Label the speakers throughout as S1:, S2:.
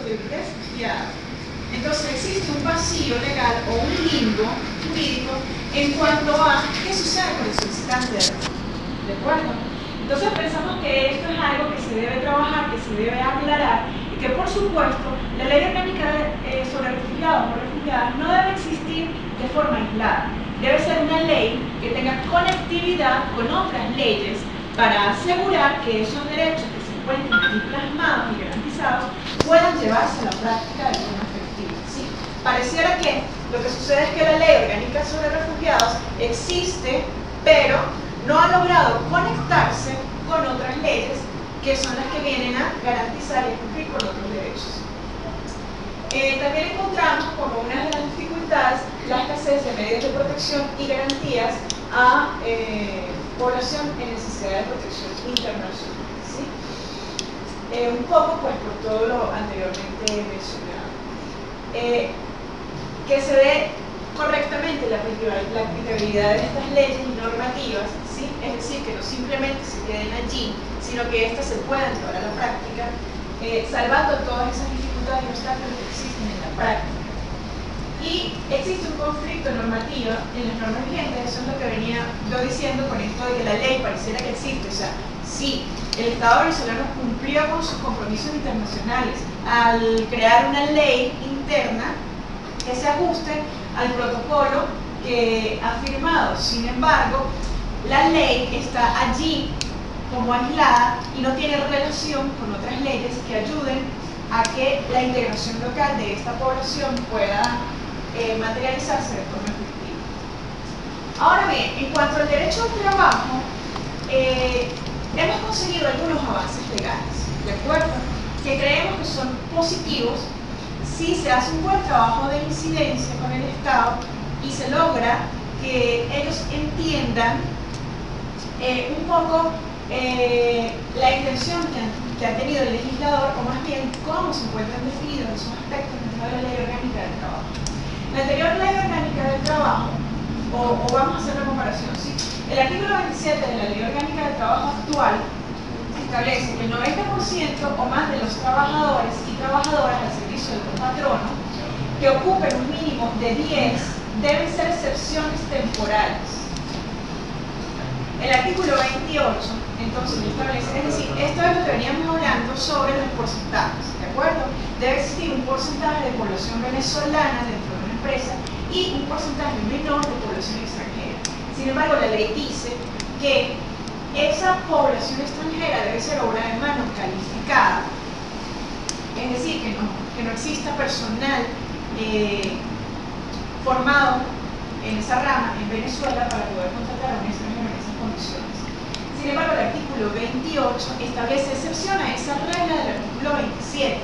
S1: de refugiado. Entonces existe un vacío legal o un limbo jurídico en cuanto a qué sucede con el solicitante de refugio. ¿De acuerdo? Entonces pensamos que esto es algo que se debe trabajar, que se debe aclarar y que por supuesto la ley orgánica sobre refugiados o refugiadas no debe existir de forma aislada. Debe ser una ley que tenga conectividad con otras leyes para asegurar que esos derechos que se encuentran aquí plasmados y garantizados puedan llevarse a la práctica de forma efectiva. ¿Sí? Pareciera que lo que sucede es que la ley orgánica sobre refugiados existe, pero no ha logrado conectarse con otras leyes que son las que vienen a garantizar y cumplir con otros derechos. También encontramos como una de las dificultades la escasez de medios de protección y garantías a población en necesidad de protección internacional. ¿Sí? Un poco pues por todo lo anteriormente mencionado. Que se dé correctamente la aplicabilidad de estas leyes y normativas, ¿sí? Es decir, que no simplemente se queden allí, sino que éstas se puedan llevar a la práctica, salvando todas esas dificultades y obstáculos que existen en la práctica. Y existe un conflicto normativo en las normas vigentes, eso es lo que venía yo diciendo con esto de que la ley pareciera que existe. O sea, sí, el Estado venezolano cumplió con sus compromisos internacionales al crear una ley interna que se ajuste al protocolo que ha firmado. Sin embargo, la ley está allí como aislada y no tiene relación con otras leyes que ayuden a que la integración local de esta población pueda materializarse de forma efectiva. Ahora bien, en cuanto al derecho al trabajo, hemos conseguido algunos avances legales, ¿de acuerdo? Que creemos que son positivos si se hace un buen trabajo de incidencia con el Estado y se logra que ellos entiendan un poco la intención que ha tenido el legislador, o más bien cómo se encuentran definidos esos aspectos dentro de la Ley Orgánica del Trabajo. La anterior Ley Orgánica del Trabajo, o vamos a hacer una comparación, ¿sí? El artículo 27 de la Ley Orgánica del Trabajo actual establece que el 90% o más de los trabajadores y trabajadoras al servicio del patrono que ocupen un mínimo de 10 deben ser excepciones temporales. El artículo 28 entonces establece, es decir, esto es lo que veníamos hablando sobre los porcentajes, ¿de acuerdo? Debe existir un porcentaje de población venezolana dentro de una empresa y un porcentaje menor de población extranjera. Sin embargo, la ley dice que esa población extranjera debe ser obra de mano calificada, es decir, que no exista personal formado en esa rama en Venezuela para poder contratar a un extranjero en esas condiciones. Sin embargo, el artículo 28 establece excepción a esa regla del artículo 27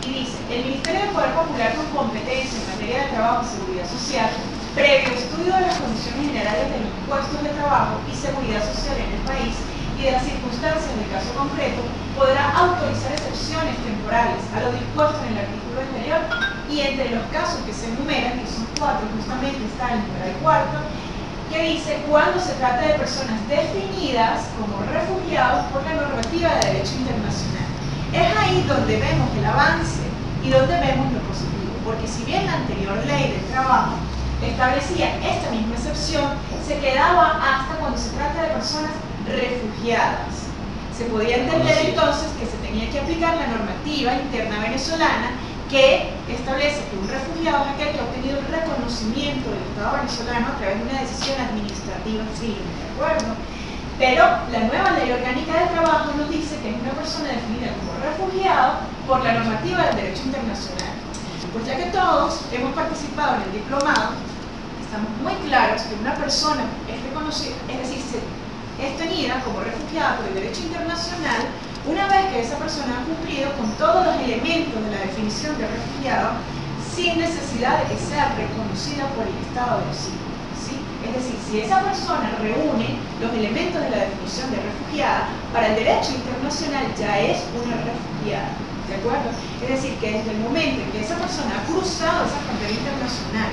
S1: y dice: el Ministerio del Poder Popular con competencia en materia de trabajo y seguridad social, previo estudio de las condiciones generales de los puestos de trabajo y seguridad social en el país y de las circunstancias del caso concreto, podrá autorizar excepciones temporales a lo dispuesto en el artículo anterior, y entre los casos que se enumeran, que son 4, justamente está el numeral 4, que dice cuando se trata de personas definidas como refugiados por la normativa de derecho internacional. Es ahí donde vemos el avance y donde vemos lo positivo, porque si bien la anterior ley del trabajo establecía esta misma excepción, se quedaba hasta cuando se trata de personas refugiadas. Se podía entender entonces que se tenía que aplicar la normativa interna venezolana que establece que un refugiado es aquel que ha obtenido el reconocimiento del Estado venezolano a través de una decisión administrativa firme, ¿de acuerdo? Pero la nueva Ley Orgánica del Trabajo nos dice que es una persona definida como refugiado por la normativa del derecho internacional. Pues ya que todos hemos participado en el diplomado, estamos muy claros que una persona es reconocida, es decir, es tenida como refugiada por el derecho internacional una vez que esa persona ha cumplido con todos los elementos de la definición de refugiado sin necesidad de que sea reconocida por el Estado de sitio, ¿sí? Es decir, si esa persona reúne los elementos de la definición de refugiada, para el derecho internacional ya es una refugiada, ¿de acuerdo? Es decir, que desde el momento en que esa persona ha cruzado esa frontera internacional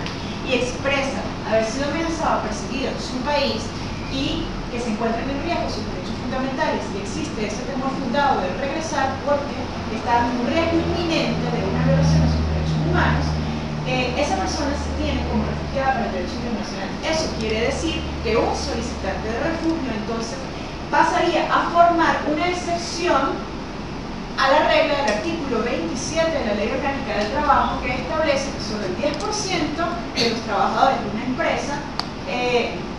S1: y expresa haber sido amenazada o perseguida en su país y que se encuentran en riesgo sus derechos fundamentales y existe ese temor fundado de regresar porque está en un riesgo inminente de una Humanos, esa persona se tiene como refugiada para el derecho internacional. Eso quiere decir que un solicitante de refugio entonces pasaría a formar una excepción a la regla del artículo 27 de la Ley Orgánica del Trabajo, que establece que solo el 10% de los trabajadores de una empresa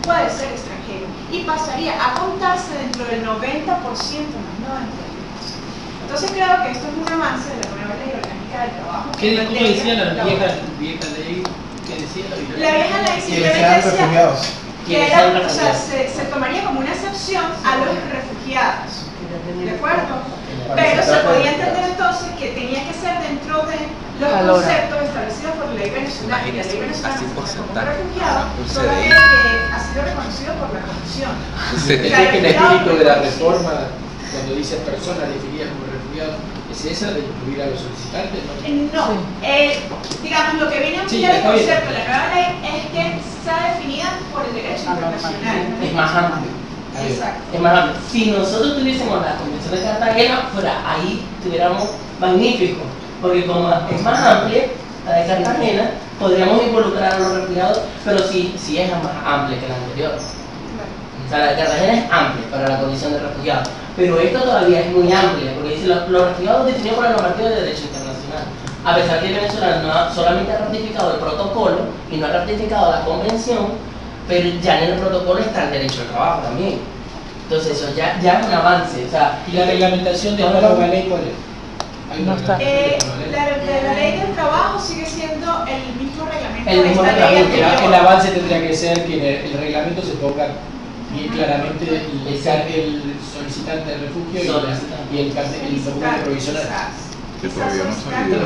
S1: puede ser extranjero y pasaría a contarse dentro del 90%, más no dentro del 10%. Entonces creo que esto es un avance de la nueva Ley Orgánica del Trabajo.
S2: ¿Cómo decía la vieja ley? ¿Qué decía
S1: la vieja ley? Simplemente decía que se tomaría como una excepción a los refugiados, ¿de acuerdo? Pero se podía entender entonces que tenía que ser dentro de los conceptos establecidos por la ley venezolana. La ley venezolana como refugiado, solo que ha sido reconocido por la Constitución.
S2: ¿Entendés que el espíritu de la reforma, cuando dice personas definidas como refugiados, es esa de incluir a los solicitantes?
S1: No, digamos, lo que viene a ampliar el concepto de la nueva ley es que está definida por el derecho internacional.
S3: Es más amplio.
S1: Exacto.
S3: Es más, si nosotros tuviésemos la Convención de Cartagena, fuera ahí tuviéramos magnífico, porque como es más amplia la de Cartagena, podríamos involucrar a los refugiados, pero sí es más amplia que la anterior. O sea, la de Cartagena es amplia para la condición de refugiados, pero esto todavía es muy amplia, porque dice los refugiados definidos por la normativa de derecho internacional. A pesar que Venezuela no solamente ha ratificado el protocolo y no ha ratificado la convención, pero ya en el protocolo está el derecho al trabajo también. Entonces eso ya es un avance. O sea,
S2: ¿y la reglamentación de la nueva ley cuál es?
S1: No está. La ley del trabajo sigue siendo el mismo reglamento.
S3: El mismo reglamento.
S2: El avance tendría que ser que el reglamento se ponga bien claramente el solicitante de refugio y el documento provisional.
S4: Que todavía no salió.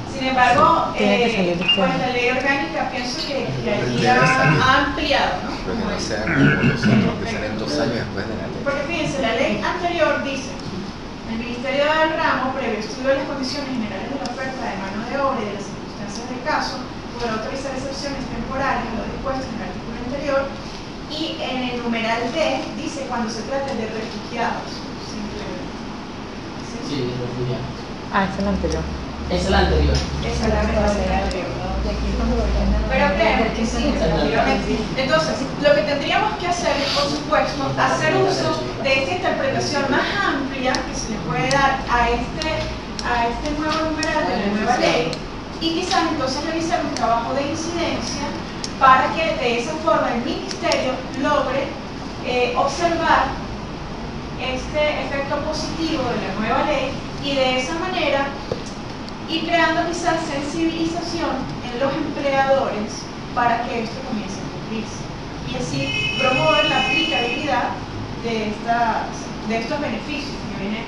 S1: Sin embargo, pues la ley orgánica pienso que aquí ha ampliado, ¿no?
S4: Pero que no sea como los otros que salen 2 años después de la ley.
S1: Porque fíjense, la ley anterior dice: el Ministerio del Ramo, previo estudio de las condiciones generales de la oferta de mano de obra y de las circunstancias del caso, podrá autorizar excepciones temporales a lo dispuesto en el artículo anterior. Y en el numeral D dice cuando se trate de refugiados, simplemente.
S3: Sí, de refugiados.
S5: Esa es la anterior.
S3: Esa es la anterior.
S1: Esa es la anterior. Pero creemos que sí, efectivamente. Entonces, lo que tendríamos que hacer es, por supuesto, hacer uso de esta interpretación más amplia que se le puede dar a este nuevo numeral de la nueva ley, y quizás entonces realizar un trabajo de incidencia para que de esa forma el Ministerio logre observar este efecto positivo de la nueva ley y de esa manera ir creando quizás sensibilización en los empleadores para que esto comience a cumplirse y así promover la aplicabilidad de estos beneficios que vienen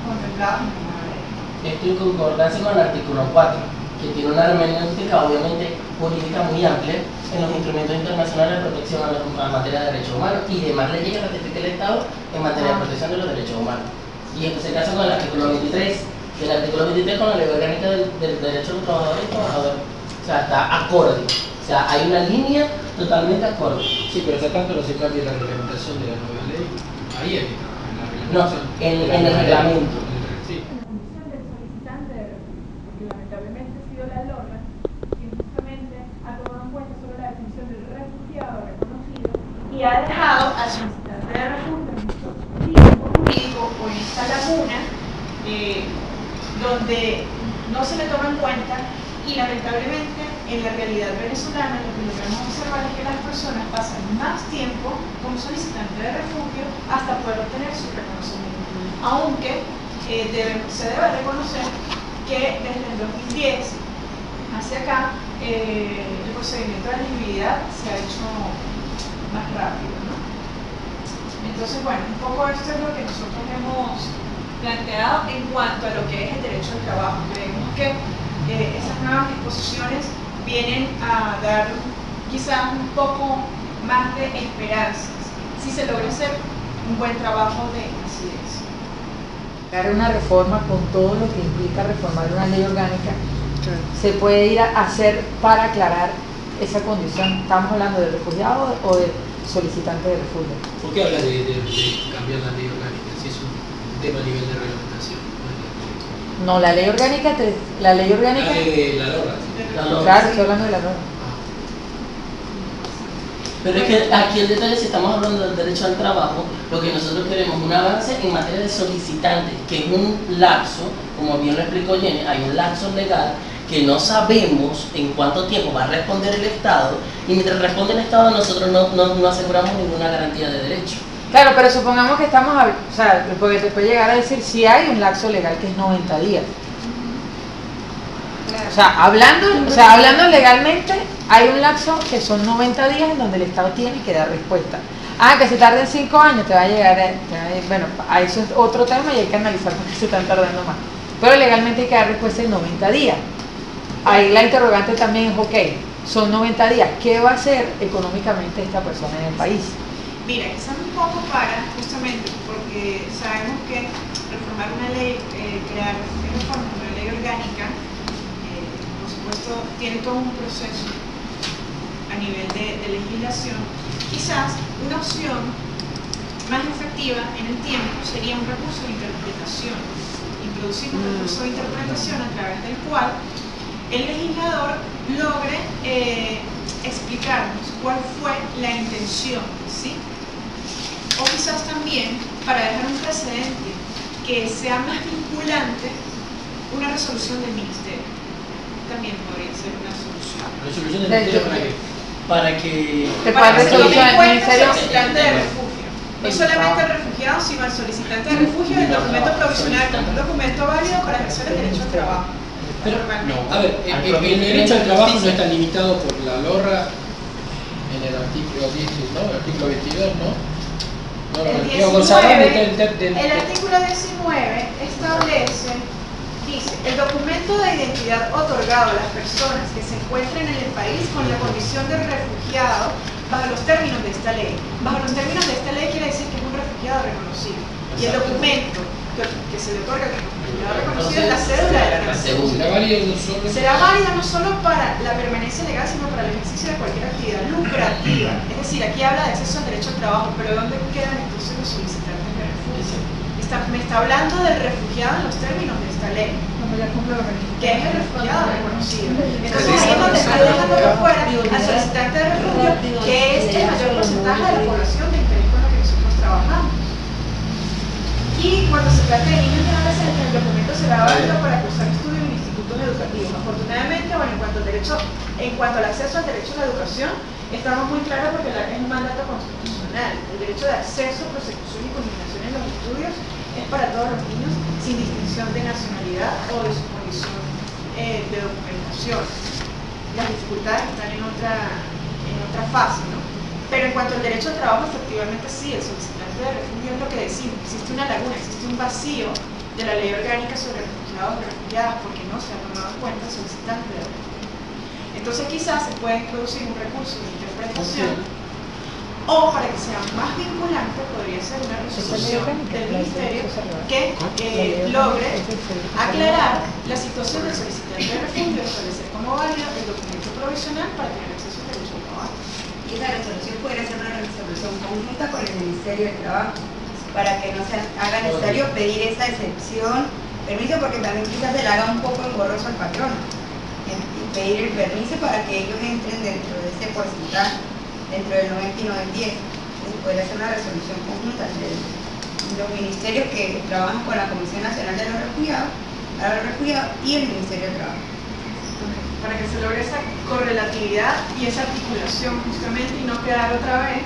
S1: contemplados en la nueva ley.
S3: Esto en concordancia con el artículo 4, que tiene una hermenéutica obviamente jurídica muy amplia en los instrumentos internacionales de protección a materia de derechos humanos y demás leyes que ratifica el Estado en materia de protección de los derechos humanos. Y esto se casa con el artículo 23, que el artículo 23 con la ley orgánica del derecho de los trabajadores y trabajadoras. O sea, está acorde. O sea, hay una línea totalmente acorde.
S2: Sí, pero hasta tanto no se cambia la reglamentación de la nueva ley, ahí hay que trabajar en la reglamentación.
S3: No, en el reglamento.
S2: Sí.
S1: Lamentablemente ha sido la LORRA, que justamente ha tomado en cuenta solo la definición del refugiado reconocido y ha dejado al solicitante de refugio en este tiempo jurídico o en esta laguna donde no se le toma en cuenta, y lamentablemente en la realidad venezolana lo que logramos observar es que las personas pasan más tiempo como solicitante de refugio hasta poder obtener su reconocimiento, aunque se debe reconocer que desde el 2010 hacia acá el procedimiento de elegibilidad se ha hecho más rápido, ¿no? Entonces, bueno, un poco esto es lo que nosotros hemos planteado en cuanto a lo que es el derecho al trabajo. Creemos que esas nuevas disposiciones vienen a dar quizás un poco más de esperanzas si se logra hacer un buen trabajo de incidencia.
S5: Dar una reforma con todo lo que implica reformar una ley orgánica, se puede ir a hacer para aclarar esa condición. ¿Estamos hablando de refugiado o de solicitante de refugio?
S2: ¿Por qué habla de cambiar la ley orgánica si es un tema a nivel de reglamentación?
S5: No, la ley orgánica, la ley orgánica.
S2: La de la LORA.
S5: Claro, estoy hablando de la LORA.
S3: Pero es que aquí el detalle, si estamos hablando del derecho al trabajo, lo que nosotros queremos es un avance en materia de solicitantes, que es un lapso, como bien lo explicó Jenny, hay un lapso legal que no sabemos en cuánto tiempo va a responder el Estado, y mientras responde el Estado nosotros no aseguramos ninguna garantía de derecho.
S5: Claro, pero supongamos que estamos, o sea, porque te puede llegar a decir si hay un lapso legal que es 90 días. O sea, hablando legalmente, hay un lapso que son 90 días en donde el Estado tiene que dar respuesta. Ah, que si tarden 5 años te va a llegar, bueno, a eso es otro tema y hay que analizar por qué se están tardando más. Pero legalmente hay que dar respuesta en 90 días. Ahí la interrogante también es, ok, son 90 días, ¿qué va a hacer económicamente esta persona en el país?
S1: Mira, quizás un poco para, justamente, porque sabemos que reformar una ley, crear una ley orgánica, por supuesto, tiene todo un proceso a nivel de legislación. Quizás una opción más efectiva en el tiempo sería un recurso de interpretación. Introducir un recurso de interpretación a través del cual el legislador logre explicarnos cuál fue la intención, ¿sí? O quizás también, para dejar un precedente que sea más vinculante, una resolución del ministerio. También podría ser una solución.
S2: ¿Resolución del ministerio para qué?
S5: Para que
S1: resolución del
S5: ministerio
S1: el solicitante de refugio. No solamente el refugiado, sino el solicitante de refugio y el documento provisional como un documento válido para ejercer el derecho al trabajo.
S2: Pero, a ver, el derecho al trabajo no está limitado por la LORA en el artículo 10, ¿no? El artículo 22, ¿no? No,
S1: El artículo 19 establece, dice, el documento de identidad otorgado a las personas que se encuentren en el país con la condición de refugiado bajo los términos de esta ley. Bajo los términos de esta ley quiere decir que es un refugiado reconocido. Y el documento que se le otorga como refugiado reconocido es la cédula de la nación. Será válida no solo para la permanencia legal, sino para el ejercicio de cualquier actividad lucrativa. Es decir, aquí habla de acceso al derecho al trabajo, pero ¿dónde quedan entonces los solicitantes de refugio? Me está hablando del refugiado en los términos de esta ley, que es el refugiado reconocido. Entonces ahí es donde está dejando por fuera al solicitante de refugio, que es el mayor porcentaje de la población del país con la que nosotros trabajamos. Y cuando se trata de niños y adolescentes, el documento será válido para cursar estudios en institutos educativos. Afortunadamente, bueno, en cuanto al acceso al derecho a la educación, estamos muy claros porque es un mandato constitucional. El derecho de acceso, prosecución y culminación en los estudios es para todos los niños, sin distinción de nacionalidad o de su condición de documentación. Las dificultades están en otra fase, ¿no? Pero en cuanto al derecho al trabajo, efectivamente sí, el solicitante de refugio es lo que decimos. Existe una laguna, existe un vacío de la ley orgánica sobre refugiados y refugiadas porque no se ha tomado en cuenta el solicitante de refugio. Entonces quizás se puede introducir un recurso de interpretación o, para que sea más vinculante, podría ser una resolución del ministerio que logre aclarar la situación del solicitante de refugio, establecer como válido el documento provisional para tener acceso al derecho al trabajo.
S6: Y esa resolución podría ser una resolución conjunta con el Ministerio de Trabajo, para que no se haga necesario pedir esa excepción, permiso, porque también quizás se le haga un poco engorroso al patrón, y pedir el permiso para que ellos entren dentro de ese porcentaje, dentro del 90 y no del 10. Entonces podría ser una resolución conjunta entre los ministerios que trabajan con la Comisión Nacional de los Refugiados, para los refugiados, y el Ministerio de Trabajo.
S1: Para que se logre esa correlatividad y esa articulación justamente y no quedar otra vez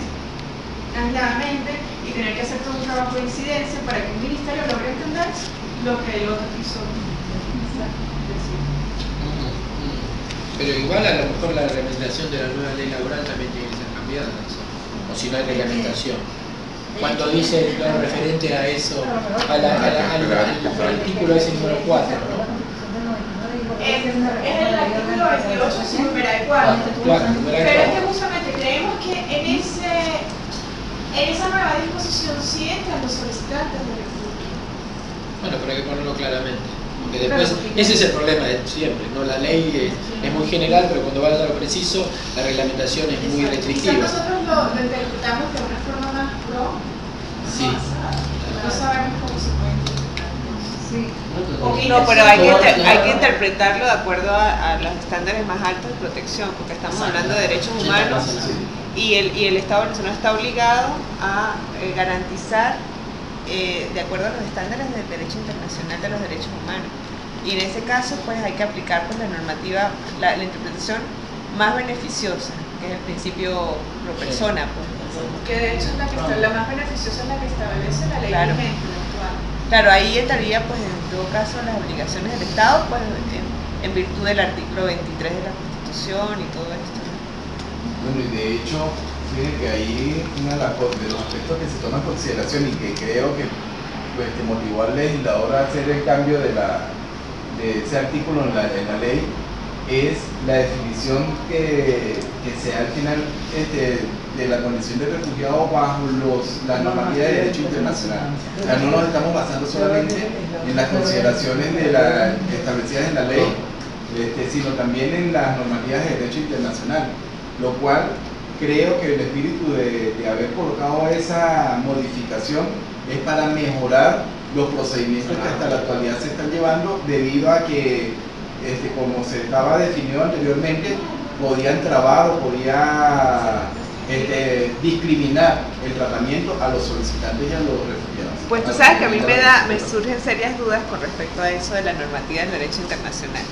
S1: aisladamente y tener que hacer todo un trabajo de incidencia para que un ministerio logre entender lo que el otro quiso decir.
S2: Pero igual a lo mejor la reglamentación de la nueva ley laboral también tiene que ser cambiada, o si no hay reglamentación. Cuando dice lo referente a eso, al artículo ese número 4, ¿no?
S1: Es el artículo 28, sin numeral 4. Pero es que justamente creemos que en esa nueva disposición sí entran los solicitantes de refugio.
S2: Bueno, pero hay que ponerlo claramente. Porque después, ese es el problema de siempre, ¿no? La ley es muy general, pero cuando va a lo preciso, la reglamentación es muy restrictiva.
S1: Quizás nosotros lo interpretamos de una forma más pro,
S2: sí.
S1: no sabemos cómo se puede interpretar.
S5: Sí.
S7: No, pero hay que interpretarlo de acuerdo a los estándares más altos de protección, porque estamos hablando de derechos humanos y el Estado venezolano está obligado a garantizar de acuerdo a los estándares del derecho internacional de los derechos humanos. Y en ese caso, pues hay que aplicar pues, la normativa, la interpretación más beneficiosa, que es el principio pro persona. Pues.
S1: Que de hecho es la más beneficiosa es la que establece la ley vigente actual.
S7: Claro, ahí entraría, pues en todo caso, las obligaciones del Estado, pues en virtud del artículo 23 de la Constitución y todo esto. ¿No?
S8: Bueno, y de hecho, fíjense que ahí uno de los aspectos que se toma en consideración y que creo que pues, que motivó al legislador a hacer el cambio de ese artículo en la ley es la definición que se da al final de la condición de refugiado bajo la normativa de derecho internacional. O sea, no nos estamos basando solamente en las consideraciones establecidas en la ley, sino también en las normativas de derecho internacional, lo cual creo que el espíritu de haber colocado esa modificación es para mejorar los procedimientos que hasta la actualidad se están llevando, debido a que, como se estaba definido anteriormente, podían trabar o podía discriminar el tratamiento a los solicitantes y a los refugiados.
S7: Pues tú sabes que a mí me surgen serias dudas con respecto a eso de la normativa del derecho internacional,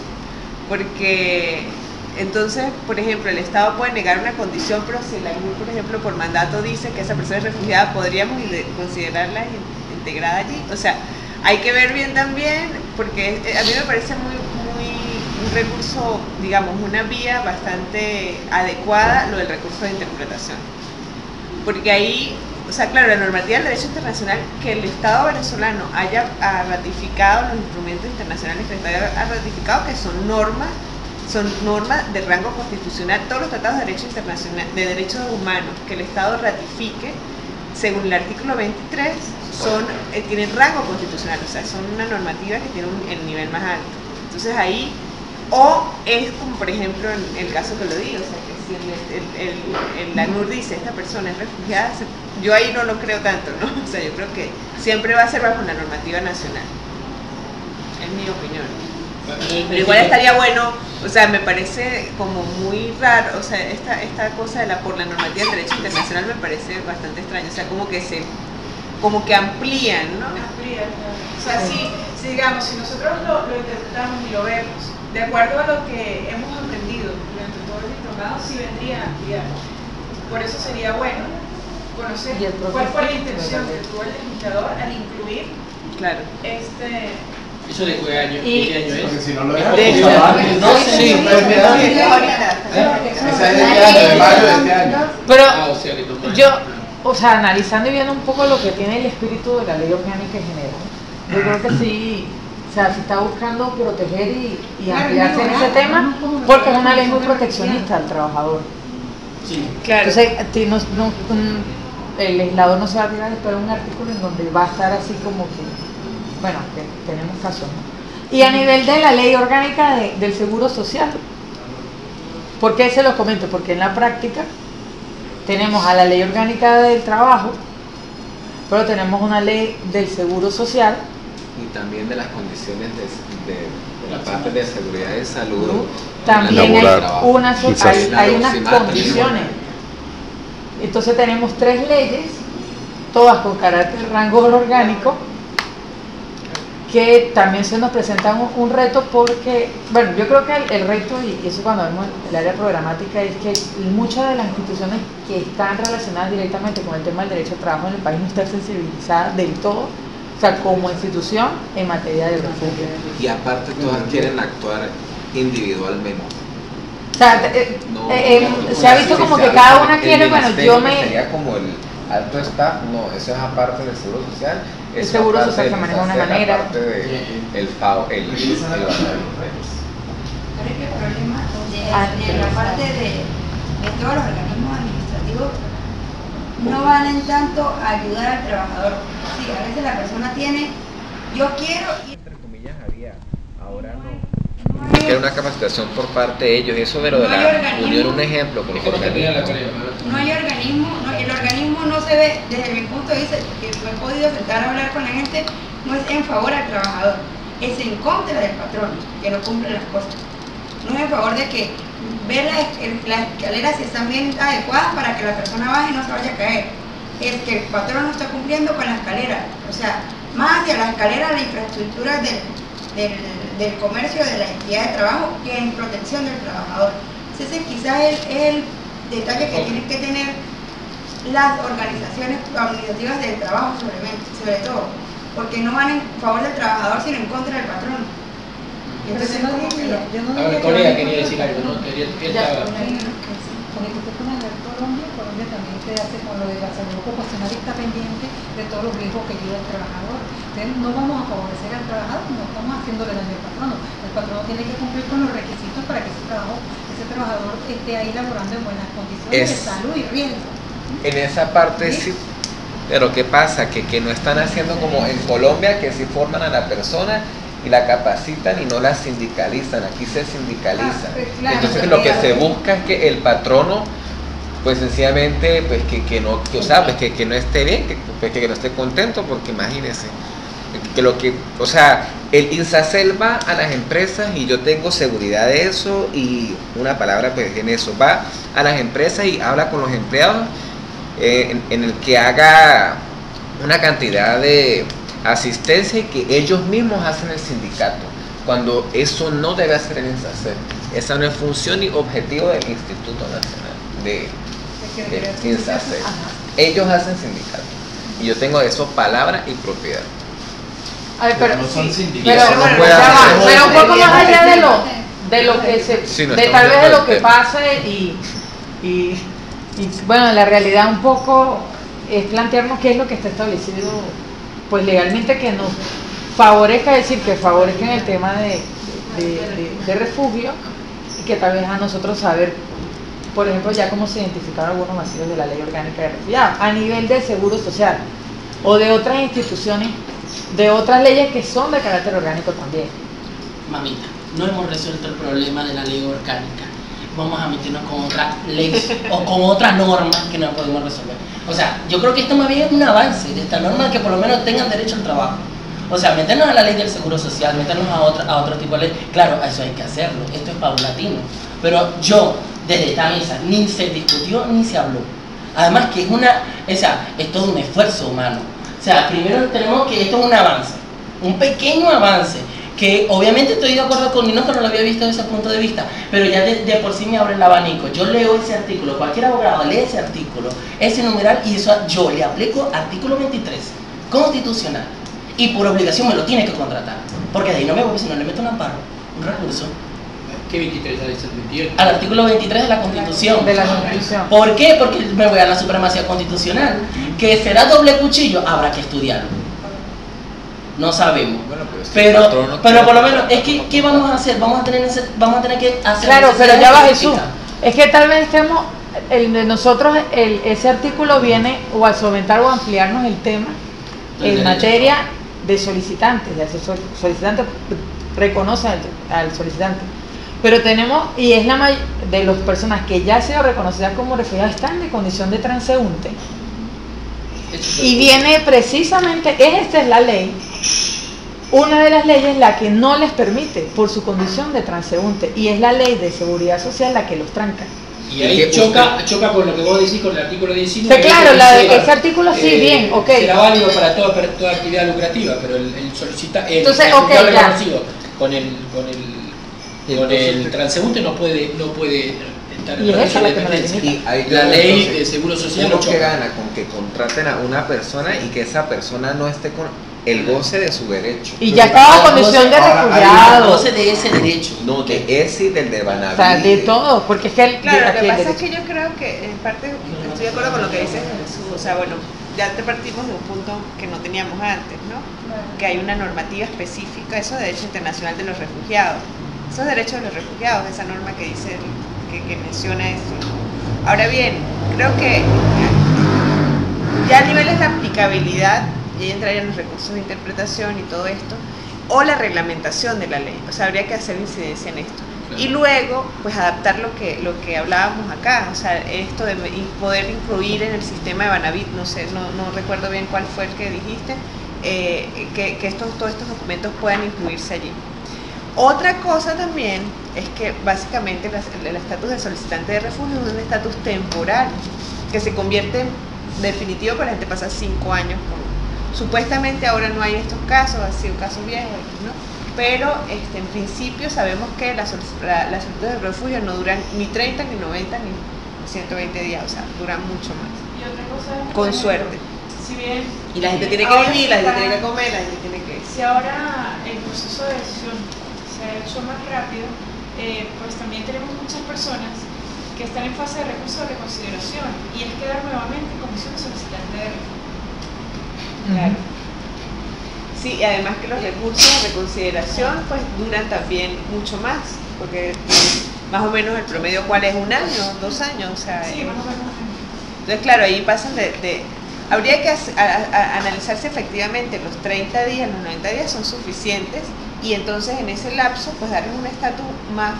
S7: porque entonces, por ejemplo, el Estado puede negar una condición, pero si la ACNUR, por ejemplo, por mandato dice que esa persona es refugiada, podríamos considerarla integrada allí. O sea, hay que ver bien también, porque a mí me parece un recurso, digamos, una vía bastante adecuada lo del recurso de interpretación. Porque ahí, o sea, claro, la normativa del derecho internacional, que el Estado venezolano haya ratificado los instrumentos internacionales que el Estado ha ratificado, que son normas de rango constitucional. Todos los tratados de derecho internacional, de derechos humanos que el Estado ratifique, según el artículo 23, tienen rango constitucional, o sea, son una normativa que tiene el nivel más alto. Entonces ahí, o es como por ejemplo en el caso que lo digo, o sea, que si el ACNUR dice esta persona es refugiada, yo ahí no lo creo tanto, ¿no? O sea, yo creo que siempre va a ser bajo la normativa nacional, es mi opinión. Pero igual estaría bueno, o sea, me parece como muy raro, o sea, esta cosa por la normativa del derecho internacional me parece bastante extraño, o sea, como que amplían, ¿no?
S1: Amplían, o sea, si digamos, si nosotros lo interpretamos y lo vemos, de acuerdo a lo que hemos aprendido durante todo el diplomado, sí vendría a ampliar. Por eso sería bueno conocer cuál fue la intención que tuvo el legislador al incluir
S2: ¿Eso de qué año es?
S8: Porque si no lo dejan
S3: De hecho,
S8: sí, esa es de mayo de este año.
S5: Pero
S2: O sea, que toma
S5: yo, o sea, analizando y viendo un poco lo que tiene el espíritu de la ley orgánica en general, yo creo que sí, o sea, se está buscando proteger y ampliarse en ese tema, porque es una ley muy proteccionista al trabajador.
S2: Sí,
S7: Claro.
S5: Entonces, el legislador no se va a tirar después de un artículo en donde va a estar así como que, bueno, que tenemos casos, ¿no? Y a nivel de la ley orgánica del Seguro Social, ¿por qué se los comento? Porque en la práctica tenemos a la ley orgánica del trabajo, pero tenemos una ley del Seguro Social.
S4: Y también de las condiciones de la parte de seguridad de salud.
S5: También hay unas
S4: Quizás.
S5: condiciones. Entonces tenemos 3 leyes, todas con carácter rango orgánico, que también se nos presenta un reto porque, bueno, yo creo que el reto, y eso cuando vemos el área programática, es que muchas de las instituciones que están relacionadas directamente con el tema del derecho al trabajo en el país no están sensibilizadas del todo, o sea, como institución en materia de refugio.
S4: Y aparte todas quieren actuar individualmente.
S5: O sea, se ha visto como que cada una quiere, bueno, yo me...
S4: Sería como el alto staff, no, eso es aparte del Seguro Social.
S5: El Seguro Social se maneja de una manera.
S4: Aparte del FAO,
S6: Pero es que el problema de la parte de todos los organismos administrativos no van en tanto a ayudar al trabajador. Sí, a veces la persona tiene, yo quiero...
S4: Entre comillas había, ahora no. Que era una capacitación por parte de ellos, y eso de lo de la unión, un ejemplo, con los organismos.
S6: No hay organismo, el organismo no se ve, desde mi punto de vista, que me he podido sentar a hablar con la gente, no es en favor al trabajador, es en contra del patrón, que no cumple las cosas. No es a favor de que ver las escaleras si están bien adecuadas para que la persona baje y no se vaya a caer. Es que el patrón no está cumpliendo con la escalera. O sea, más hacia la escalera, la infraestructura del comercio, de la entidad de trabajo, que en protección del trabajador. Ese quizás es el detalle que tienen que tener las organizaciones administrativas del trabajo sobre todo, porque no van en favor del trabajador sino en contra del patrón. Entonces,
S5: Pero
S2: A ver, Corea quería decir algo, ¿no?
S5: Colombia también se hace con lo de la salud ocupacional y está pendiente de todos los riesgos que lleva el trabajador. Entonces no vamos a favorecer al trabajador, no estamos haciéndole daño al patrono. El patrono tiene que cumplir con los requisitos para que ese trabajador esté ahí laborando en buenas condiciones de salud y riesgo.
S4: En esa parte sí, pero ¿qué pasa? Que no están haciendo como en Colombia, que sí forman a la persona y la capacitan y no la sindicalizan. Aquí se sindicaliza.
S5: Claro,
S4: Entonces lo que se busca es que el patrono, pues sencillamente, pues que no esté bien, que no esté contento, porque imagínense, el INSACEL va a las empresas y yo tengo seguridad de eso, y una palabra pues en eso, va a las empresas y habla con los empleados en el que haga una cantidad de asistencia y que ellos mismos hacen el sindicato, cuando eso no debe hacer el INSACEL. Esa no es función y objetivo del Instituto Nacional de INSACEL. Ellos hacen sindicato y yo tengo eso palabra y propiedad.
S5: A ver, pero
S8: no son
S5: sí,
S8: sindicatos.
S5: pero un poco más allá de lo que se,
S4: Sí, no
S5: de
S4: estamos
S5: tal vez
S4: de
S5: de lo
S4: acuerdo
S5: que
S4: en el tema.
S5: pase y bueno, en la realidad un poco es plantearnos qué es lo que está establecido pues legalmente, que nos favorezca, es decir, que favorezca en el tema de refugio, y que tal vez a nosotros saber, por ejemplo, ya cómo se identificaron algunos vacíos de la Ley Orgánica de Refugiados a nivel del Seguro Social o de otras instituciones, de otras leyes que son de carácter orgánico también.
S3: Mamita, no hemos resuelto el problema de la ley orgánica. Vamos a meternos con otra ley o con otras normas que no podemos resolver. O sea, yo creo que esto más bien es un avance de esta norma, que por lo menos tengan derecho al trabajo. O sea, meternos a la ley del Seguro Social, meternos a otro tipo de ley, claro, eso hay que hacerlo, esto es paulatino. Pero desde esta mesa, ni se discutió ni se habló. Además que es todo un esfuerzo humano. O sea, primero tenemos que esto es un avance, un pequeño avance, que obviamente estoy de acuerdo con Nino, que no lo había visto desde ese punto de vista, pero ya de por sí me abre el abanico. Yo leo ese artículo, cualquier abogado lee ese artículo, ese numeral, y eso yo le aplico artículo 23, constitucional, y por obligación me lo tiene que contratar, porque de ahí no me voy, si no le meto un amparo, un recurso.
S2: ¿Qué 23 al 28?
S3: Al artículo 23 de la Constitución.
S5: De la Constitución.
S3: ¿Por qué? Porque me voy a la supremacía constitucional. Que será doble cuchillo, habrá que estudiarlo. No sabemos.
S4: Bueno,
S3: pero por lo menos, es que, ¿qué vamos a hacer? Vamos a tener que hacer.
S5: Claro, pero ya va, Jesús.
S3: específicas.
S5: Es que tal vez estemos, ese artículo viene o a solventar o ampliarnos el tema en materia de solicitantes, solicitante reconoce al solicitante. Pero tenemos, y es la mayoría de las personas que ya han sido reconocidas como refugiados, están en condición de transeúnte. Y viene precisamente, esta es la ley, una de las leyes la que no les permite por su condición de transeúnte, y es la ley de seguridad social la que los tranca.
S2: Y ahí choca con lo que vos decís con el artículo 19.
S5: Sí, claro, ese artículo sí, bien, ok.
S2: Será válido para toda actividad lucrativa, pero el solicitante,
S5: entonces,
S2: el
S5: okay,
S2: reconocido con el transeúnte no puede estar en
S5: Y es esa la que me
S2: dependencia.
S4: Y ahí
S2: La ley
S4: entonces,
S2: de seguro social
S4: uno
S2: lo
S4: que
S2: choca.
S4: gana con que contraten a una persona y que esa persona no esté con el goce de su derecho.
S5: Y ya estaba en condición de refugiado.
S3: Goce de ese derecho.
S4: No, de ese y del de
S5: O
S4: Banaví.
S5: sea, de todo, porque es que
S7: Claro, lo
S5: aquí
S7: que
S5: el
S7: pasa es
S5: derecho.
S7: que yo creo que en parte estoy de acuerdo con lo que dice Jesús. O sea, bueno, ya te partimos de un punto que no teníamos antes, ¿no? Que hay una normativa específica, eso de derecho internacional de los refugiados. Esos derechos de los refugiados, esa norma que dice, que menciona esto. Ahora bien, creo que ya a niveles de aplicabilidad, y ahí entrarían los recursos de interpretación y todo esto, o la reglamentación de la ley. O sea, habría que hacer incidencia en esto. Y luego, pues adaptar lo que hablábamos acá, o sea, esto de poder incluir en el sistema de Banaví, no sé, no recuerdo bien cuál fue el que dijiste, que todos estos documentos puedan incluirse allí. Otra cosa también es que básicamente el estatus de solicitante de refugio es un estatus temporal que se convierte en definitivo para la gente pasa 5 años. Supuestamente ahora no hay estos casos, han sido casos viejos, ¿no? Pero en principio sabemos que las solicitudes de refugio no duran ni 30, ni 90, ni 120 días, o sea, duran mucho más.
S1: Y otra cosa es que,
S7: con
S1: por
S7: suerte.
S1: Si bien,
S7: Y la gente tiene que
S1: ahora
S7: vivir,
S1: se
S7: la gente
S1: está-
S7: tiene que comer, la gente tiene que...
S1: Si ahora el proceso de decisión se ha hecho más rápido, pues también tenemos muchas personas que están en fase de recurso de reconsideración y es quedar nuevamente en condición de solicitante de refugio.
S7: Claro. Sí, y además que los recursos de reconsideración pues duran también mucho más, porque más o menos el promedio, ¿cuál es? ¿1 año? ¿2 años? O sea,
S1: Sí, más o menos.
S7: entonces claro, ahí pasan habría que analizar si efectivamente los 30 días, los 90 días son suficientes y entonces en ese lapso pues darles un estatus más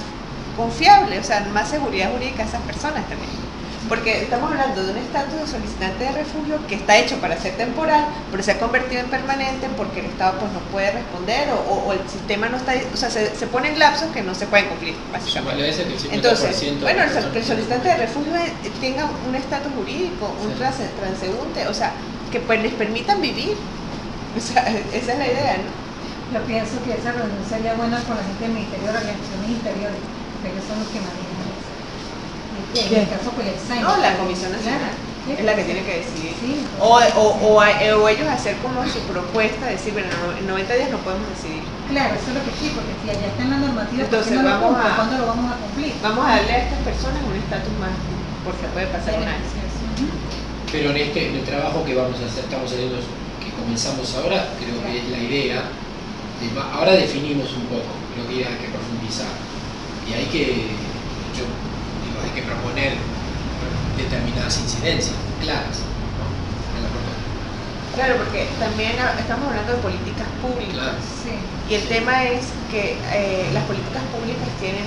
S7: confiable, o sea, más seguridad jurídica a esas personas también. Porque estamos hablando de un estatus de solicitante de refugio que está hecho para ser temporal, pero se ha convertido en permanente porque el Estado pues no puede responder o el sistema no está, o sea, se ponen lapsos que no se pueden cumplir, básicamente.
S2: Vale, ese que el 50%
S7: Entonces, bueno,
S2: de personas-
S7: que el solicitante de refugio tenga un estatus jurídico, un
S2: Sí.
S7: transeúnte, o sea, que pues les permitan vivir. O sea, esa es la idea, ¿no?
S5: Yo pienso que esa reunión sería buena con la gente del Ministerio de Organizaciones Interiores, que ellos son los que manejan eso. Y en el caso pues el SAIN.
S7: No, la Comisión Nacional
S5: Claro.
S7: es la que tiene que decidir.
S5: Sí.
S7: O ellos hacer como su propuesta, decir, bueno, en 90 días no podemos decidir.
S5: Claro, eso es lo que sí, porque si allá está en la normativa, ¿por
S7: Entonces,
S5: qué no lo
S7: vamos
S5: cumplen?
S7: a-
S5: ¿Cuándo lo vamos a cumplir?
S7: Vamos a darle a estas personas un estatus más, porque puede pasar un año.
S2: Pero en el trabajo que vamos a hacer, estamos haciendo, que comenzamos ahora, creo que es la idea. Ahora definimos un poco, creo que hay que profundizar. Y hay que proponer determinadas incidencias claras, ¿no? En la propuesta.
S7: Claro, porque también estamos hablando de políticas públicas.
S2: Claro.
S5: Sí.
S7: Y el tema es que las políticas públicas tienen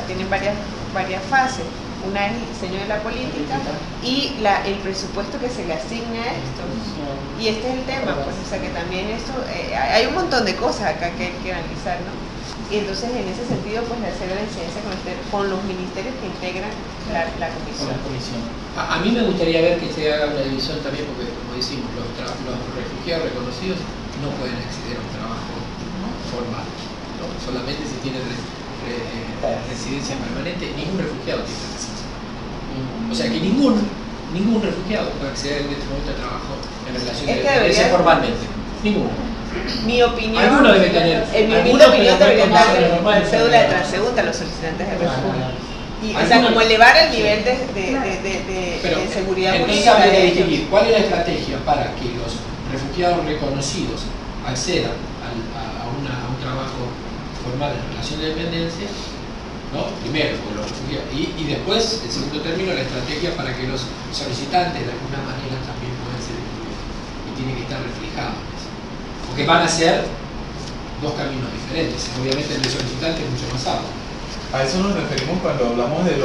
S7: tienen varias fases. Una es el diseño de la política y el presupuesto que se le asigna a esto. Y este es el tema, pues, o sea que también esto, hay un montón de cosas acá que hay que analizar, ¿no? Y entonces en ese sentido, pues hacer la incidencia con los ministerios que integran la
S2: Con
S7: comisión.
S2: la comisión. A mí me gustaría ver que se haga una división también, porque como decimos, los refugiados reconocidos no pueden acceder a un trabajo formal, ¿no? Solamente si tienen residencia permanente. Ningún refugiado tiene residencia permanente. O sea que ningún refugiado puede acceder en este momento a trabajo en relación
S7: Es que
S2: de
S7: debería-
S2: formalmente. Ninguno.
S7: Mi opinión,
S2: Alguno debe tener.
S7: en mi
S2: Alguno,
S7: opinión
S2: pero
S7: deberían
S2: no como
S7: darle
S2: normal,
S7: cédula de
S2: pero-
S7: transeúnte a los solicitantes de refugio. Y, o sea,
S2: Algunos-
S7: como elevar el nivel de
S2: Pero
S7: seguridad
S2: entonces
S7: jurídica
S2: habría que
S7: de ellos.
S2: distinguir cuál es la estrategia para que los refugiados reconocidos accedan a un trabajo formal en relación de dependencia, ¿no? Primero, con los refugiados, y después, en segundo término, la estrategia para que los solicitantes de alguna manera también puedan ser incluidos y tiene que estar reflejado en eso. Porque van a ser dos caminos diferentes. Obviamente el de solicitante es mucho más amplio.
S8: A eso nos referimos cuando hablamos del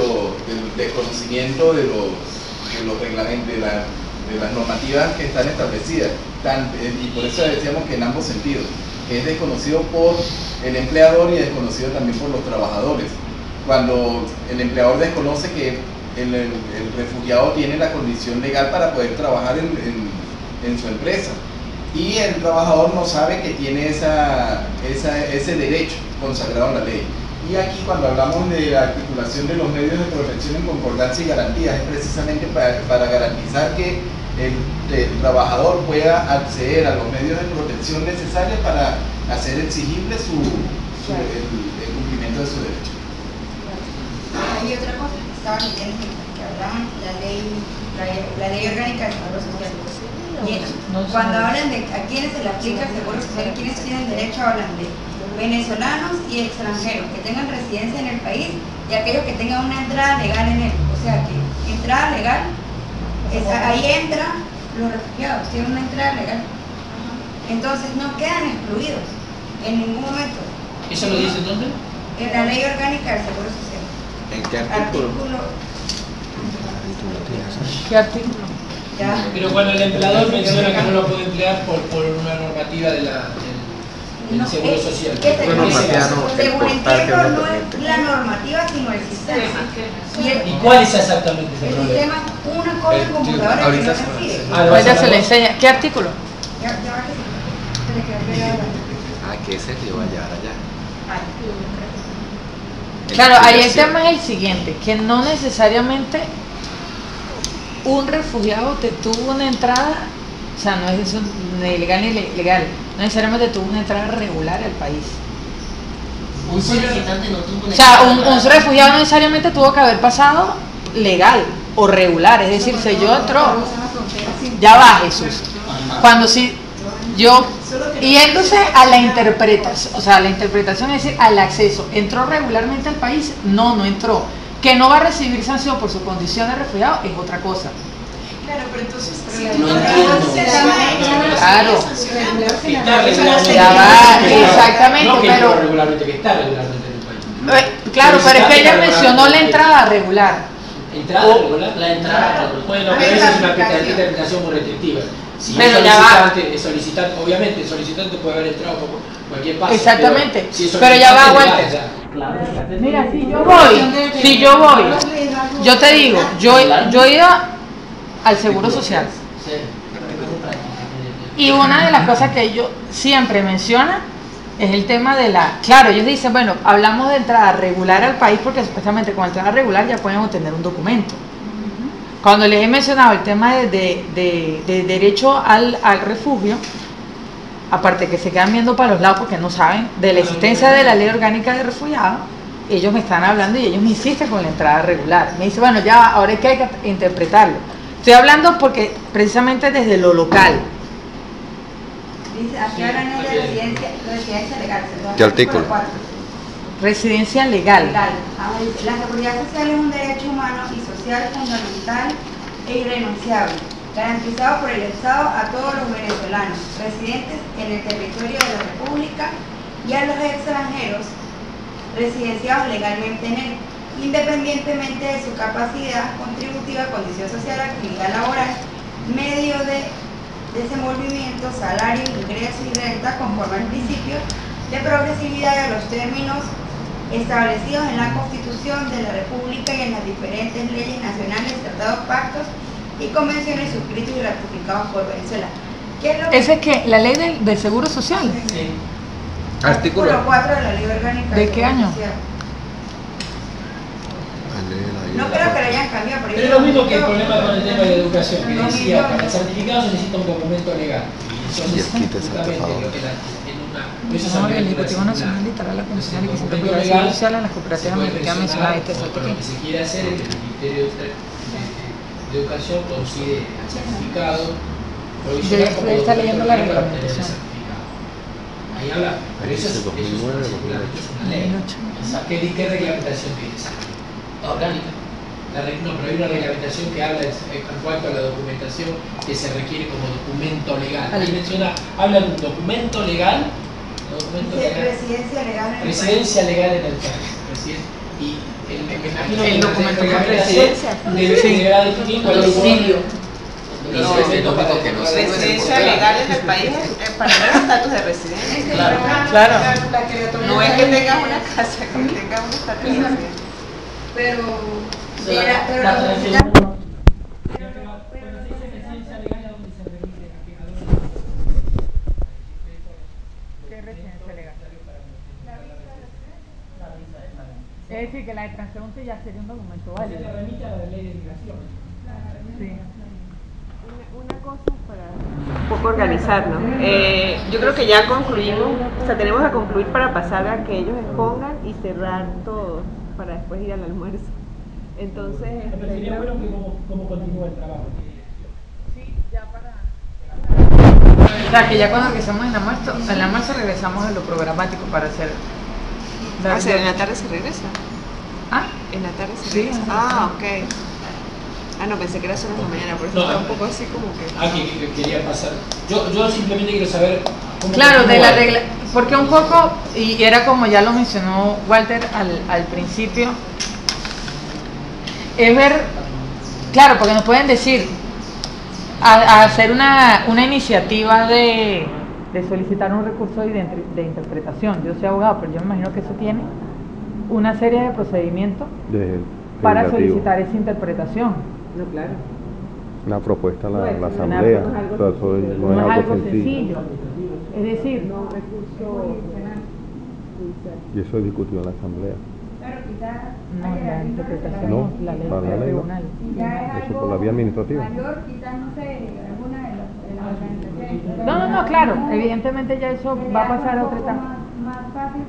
S8: desconocimiento de los reglamentos, de las normativas que están establecidas. Y por eso decíamos que en ambos sentidos, que es desconocido por el empleador y desconocido también por los trabajadores. Cuando el empleador desconoce que el refugiado tiene la condición legal para poder trabajar en su empresa, y el trabajador no sabe que tiene ese derecho consagrado en la ley. Y aquí cuando hablamos de la articulación de los medios de protección en concordancia y garantías, es precisamente para garantizar que el trabajador pueda acceder a los medios de protección necesarios para hacer exigible el cumplimiento de su derecho.
S6: Hay otra cosa que estaba leyendo que hablaban la ley orgánica del Seguro Social. Y cuando hablan de a quiénes se le aplica el Seguro Social, quiénes tienen derecho, hablan de venezolanos y extranjeros que tengan residencia en el país y aquellos que tengan una entrada legal en él. O sea que entrada legal, ahí entran los refugiados, tienen una entrada legal. Entonces no quedan excluidos en ningún momento.
S2: ¿Eso lo dice dónde?
S6: En la ley orgánica del Seguro Social.
S4: ¿En qué artículo?
S5: ¿Qué artículo?
S6: Ya.
S2: Pero cuando el empleador menciona que no lo puede emplear por una normativa del
S6: No,
S2: Seguro Social.
S4: Una normativa no, el
S6: según
S4: portal que
S6: entiendo,
S4: uno
S6: no es
S4: permite.
S6: la normativa, sino el sistema.
S2: ¿Y cuál es exactamente ese
S6: El
S2: problema?
S6: sistema, una cosa en computadora que no
S4: ahorita
S6: recibe.
S5: Pues ya se le enseña. ¿Qué artículo?
S6: Ya va que sí. Se le quedó pegado la-
S4: Ah, que ese que yo voy a llevar allá.
S5: Claro, ahí el tema es el siguiente, que no necesariamente un refugiado te tuvo una entrada, o sea, no es eso ni ilegal ni legal, no necesariamente tuvo una entrada regular al país.
S3: Un solicitante no tuvo una
S5: O sea,
S3: entrada.
S5: un refugiado no necesariamente tuvo que haber pasado legal o regular, es decir, si yo entró, ya va Jesús, cuando sí, yo, yéndose a la interpretación, o sea, la interpretación es decir, al acceso, ¿entró regularmente al país? No, no entró. Que no va a recibir sanción por su condición de refugiado es otra cosa.
S1: Claro, pero entonces, si
S3: No
S1: tú no
S3: entiendo.
S1: se llama hecho, no lo
S5: Claro.
S1: sancionado.
S5: Ya va, exactamente,
S2: No que
S5: pero-
S2: entró regularmente, que está regularmente en el país.
S5: Claro, pero es que ella mencionó la entrada regular.
S2: ¿Entrada regular?
S3: La entrada.
S2: Bueno, pero esa es una interpretación muy restrictiva. Si
S5: Pero
S2: el
S5: ya va.
S2: solicitante, obviamente, el solicitante puede haber entrado por cualquier paso.
S5: Exactamente.
S2: Si el
S5: Pero ya va,
S2: solicitante
S5: Walter.
S2: ya-
S5: Mira, si yo voy, yo te digo, yo he ido al Seguro Social y una de las cosas que ellos siempre mencionan es el tema de la, claro, ellos dicen, bueno, hablamos de entrada regular al país porque supuestamente con entrada regular ya pueden obtener un documento. Cuando les he mencionado el tema de derecho al refugio, aparte que se quedan viendo para los lados porque no saben de la existencia de la ley orgánica de refugiados, ellos me están hablando y ellos me insisten con la entrada regular. Me dicen, bueno, ya, ahora es que hay que interpretarlo. Estoy hablando porque precisamente desde lo local.
S6: Dice, aquí hablan es de residencia legal. perdón,
S4: ¿Qué artículo?
S6: 4.
S5: Residencia legal.
S6: Legal. Dice, la seguridad social es un derecho humano y social fundamental e irrenunciable, garantizado por el Estado a todos los venezolanos residentes en el territorio de la República y a los extranjeros residenciados legalmente en él, independientemente de su capacidad contributiva, condición social, actividad laboral, medio de desenvolvimiento, salario, ingreso y renta, conforme al principio de progresividad y a los términos establecidos en la Constitución de la República y en las diferentes leyes nacionales, tratados, pactos y convenciones suscritos y ratificados por Venezuela. ¿Qué es lo que
S5: ¿Ese es que la ley del Seguro Social?
S3: Sí.
S4: Artículo.
S6: 4 de la Ley Orgánica?
S5: ¿De qué año?
S6: Social. No creo que lo hayan cambiado, pero
S2: Pero es lo mismo que el problema con el tema de la educación, que decía, para el certificado se necesita un documento legal. Y eso
S4: Y
S2: es
S4: aquí te salta
S2: justamente
S4: favor.
S2: lo que en una... eso es
S5: No, el
S2: ambiente
S5: Ejecutivo
S2: nacional.
S5: Nacional dictará la condición de que se
S2: Documento
S5: aplique la
S2: legal
S5: seguridad social en las
S2: se
S5: cooperativas
S2: puede
S5: americanas
S2: mencionar,
S5: mencionadas. Este es
S2: o lo que se quiere hacer es que el Ministerio de Educación considere el certificado provisional como
S5: Yo está leyendo la
S2: documento legal para obtener el
S5: reglamentación.
S2: certificado. Ahí habla, pero eso es una circular, es una ley.
S5: 2008.
S2: ¿Qué reglamentación tiene esa?
S3: Orgánica.
S2: No, pero hay una reglamentación que habla en cuanto a la documentación que se requiere como documento legal. Ahí menciona, habla de un documento legal,
S6: dice residencia legal en el país.
S2: residencia legal en el país. Y me imagino que
S5: El
S2: la
S5: documento
S2: reglamentación deberá definir cuál es
S5: Domicilio.
S2: el documento para
S4: que no se puede
S7: Residencia legal en el país es para el estatus de residencia.
S5: Claro.
S7: No es que tengas una casa, que tengas un estatus de residencia.
S6: Pero
S3: La
S6: necesita-
S5: ¿Qué residencia legal? Es decir, que la de transeúnte ya sería un documento válido.
S2: remite a la ley de migración.
S5: Sí.
S7: Una cosa para un poco organizarnos. Yo creo que ya concluimos, o sea, tenemos que concluir para pasar a que ellos expongan y cerrar todo para después ir al almuerzo. Entonces,
S2: Pero sería bueno que cómo continúa el trabajo.
S5: Sí, ya para. O sea, que ya cuando regresamos en la almuerzo regresamos a lo programático para hacer.
S7: en la tarde se regresa.
S5: ¿Ah?
S7: En la tarde se
S5: Sí,
S7: regresa.
S5: en la
S7: Ah, ok. Ah, no, pensé que era solo en la mañana, por eso
S2: No.
S7: estaba un poco así como que...
S2: Que quería pasar. Yo simplemente quiero saber cómo
S5: Claro, de
S2: continúa.
S5: la regla, porque un poco, y era como ya lo mencionó Walter al principio, es ver, claro, porque nos pueden decir, a hacer una iniciativa de solicitar un recurso de interpretación. Yo soy abogado, pero yo me imagino que eso tiene una serie de procedimientos para solicitar esa interpretación.
S7: No, claro.
S9: Una propuesta a la
S5: Pues,
S9: asamblea,
S5: una-
S9: o sea, eso
S5: No es algo sencillo. Es decir,
S6: No, recurso
S9: Y eso es discutido en la asamblea.
S6: Claro, quizás
S5: no, la interpretación,
S9: No,
S5: la ley
S9: para la
S5: del
S9: ley no.
S5: tribunal.
S9: Eso por la vía administrativa.
S6: mayor, quizás no sé, alguna de las organizaciones.
S5: No, claro, evidentemente ya eso va a pasar a otra etapa.
S6: Más fácil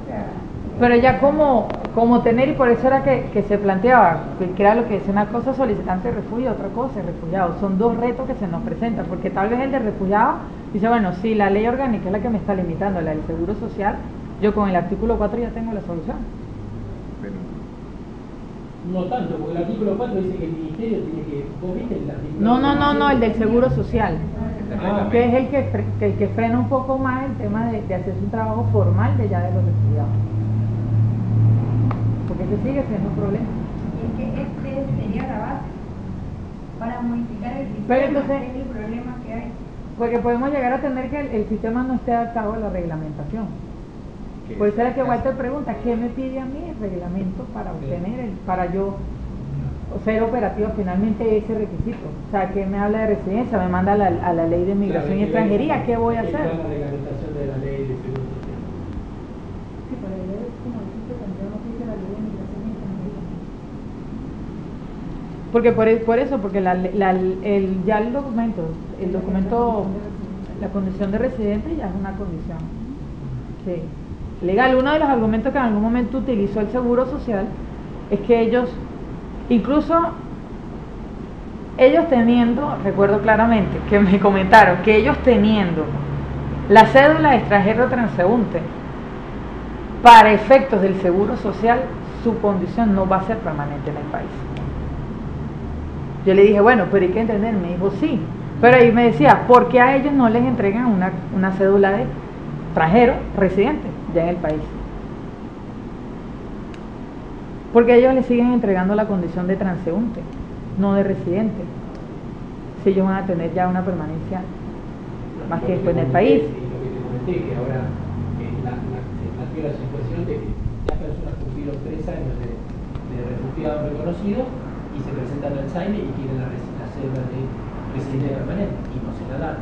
S5: Pero ya como tener, y por eso era que se planteaba, que era lo que decía, una cosa solicitante de refugio, otra cosa es refugiado. Son dos retos que se nos presentan, porque tal vez el de refugiado dice, bueno, sí, la ley orgánica es la que me está limitando, la del seguro social, yo con el artículo 4 ya tengo la solución.
S2: No tanto, porque el artículo 4 dice que el ministerio tiene que... ¿Vos viste el artículo?
S5: No, el del seguro social,
S2: Ah,
S5: que es el que frena un poco más el tema de hacer un trabajo formal de ya de los refugiados. Porque ese sigue siendo un problema.
S6: Es que este sería la base para modificar el sistema,
S5: Pero entonces-
S6: que es el problema que hay.
S5: Porque podemos llegar a tener que el sistema no esté adaptado a la reglamentación. Por eso era que Walter pregunta, ¿qué me pide a mí el reglamento para obtener, para yo ser operativa finalmente ese requisito? O sea, ¿qué me habla de residencia? Me manda a la ley de migración y extranjería, ¿qué voy a hacer?
S2: La reglamentación de la ley de seguro social.
S5: Sí, pero es como dijiste, tendría uno que dice la ley de migración y extranjería. Porque por eso, porque ya el documento, la condición de residente ya es una condición. Sí. Legal, uno de los argumentos que en algún momento utilizó el Seguro Social es que ellos, incluso ellos teniendo, recuerdo claramente que me comentaron que ellos teniendo la cédula de extranjero transeúnte, para efectos del Seguro Social, su condición no va a ser permanente en el país. Yo le dije, bueno, pero hay que entender, me dijo sí, pero ahí me decía, ¿por qué a ellos no les entregan una cédula de extranjero residente ya en el país? Porque a ellos les siguen entregando la condición de transeúnte, no de residente. Si ellos van a tener ya una permanencia más tiempo en el país.
S2: Y lo que te comenté, que ahora se planteó la situación de que las personas cumplieron 3 años de refugiado reconocido y se presentan al SAIME y quieren la cédula de residente permanente y no se la dan.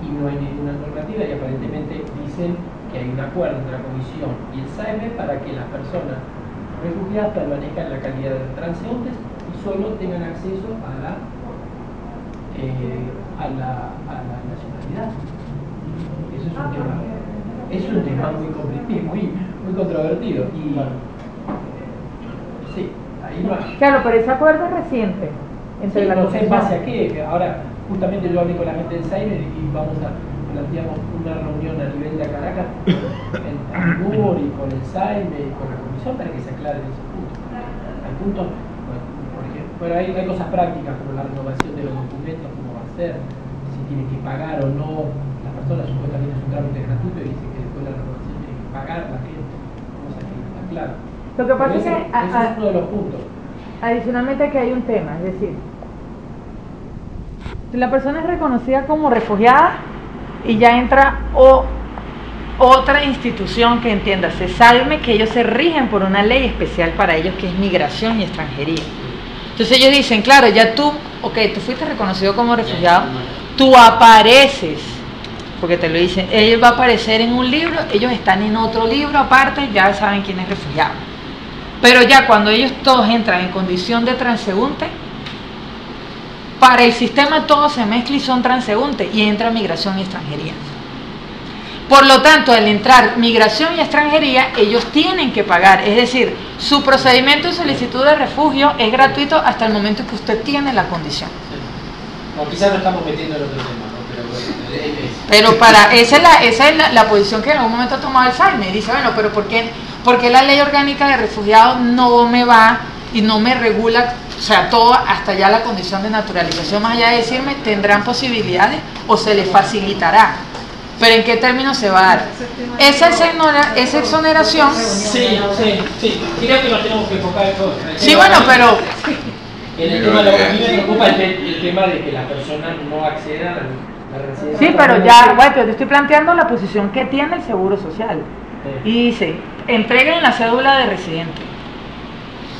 S2: Y no hay ninguna normativa y aparentemente dicen que hay un acuerdo entre la Comisión y el SAIME para que las personas refugiadas permanezcan en la calidad de transeúntes y solo tengan acceso a la nacionalidad. Eso es un tema muy complicado, muy controvertido. Y sí, ahí no hay.
S5: Claro, pero ese acuerdo es reciente entre
S2: Sí,
S5: la
S2: no sé en
S5: Comisión.
S2: base a qué, que ahora justamente yo hablé con la gente del SAIME y planteamos una reunión a nivel de Caracas en ANUR y con el SAIME y con la Comisión para que se aclaren esos puntos. Hay puntos, por ejemplo, pero hay cosas prácticas como la renovación de los documentos, cómo va a ser, si tiene que pagar o no, las personas supuestamente es un trámite gratuito y dicen que después de la renovación tiene que pagar la gente, cosa que no está claro.
S5: Lo que pasa
S2: Pero
S5: es que
S2: ese es uno de los puntos.
S5: adicionalmente que hay un tema, es decir, si la persona es reconocida como refugiada y ya entra otra institución que entienda, se sabe que ellos se rigen por una ley especial para ellos que es migración y extranjería. Entonces ellos dicen, claro, ya tú fuiste reconocido como refugiado, tú apareces, porque te lo dicen, ellos va a aparecer en un libro, ellos están en otro libro aparte, ya saben quién es refugiado. Pero ya cuando ellos todos entran en condición de transeúnte, para el sistema todo se mezcla y son transeúntes y entra migración y extranjería. Por lo tanto, al entrar migración y extranjería, ellos tienen que pagar, es decir, su procedimiento de solicitud de refugio es gratuito hasta el momento que usted tiene la condición.
S2: O quizás no estamos metiendo en otro tema, ¿no?
S5: Pero esa es la posición que en algún momento ha tomado el SAIME. Dice, bueno, pero ¿por qué la ley orgánica de refugiados no me va y no me regula, o sea, todo hasta ya la condición de naturalización? Más allá de decirme, tendrán posibilidades o se les facilitará. Pero ¿en qué términos se va a dar? Esa exoneración...
S2: Sí, creo que nos tenemos que enfocar en todo.
S5: Sí, bueno, pero
S3: El tema, a mí me preocupa el tema de que la persona no acceda a la residencia.
S5: Sí, pero ya, bueno, yo te estoy planteando la posición que tiene el Seguro Social. Y dice, entreguen la cédula de residente.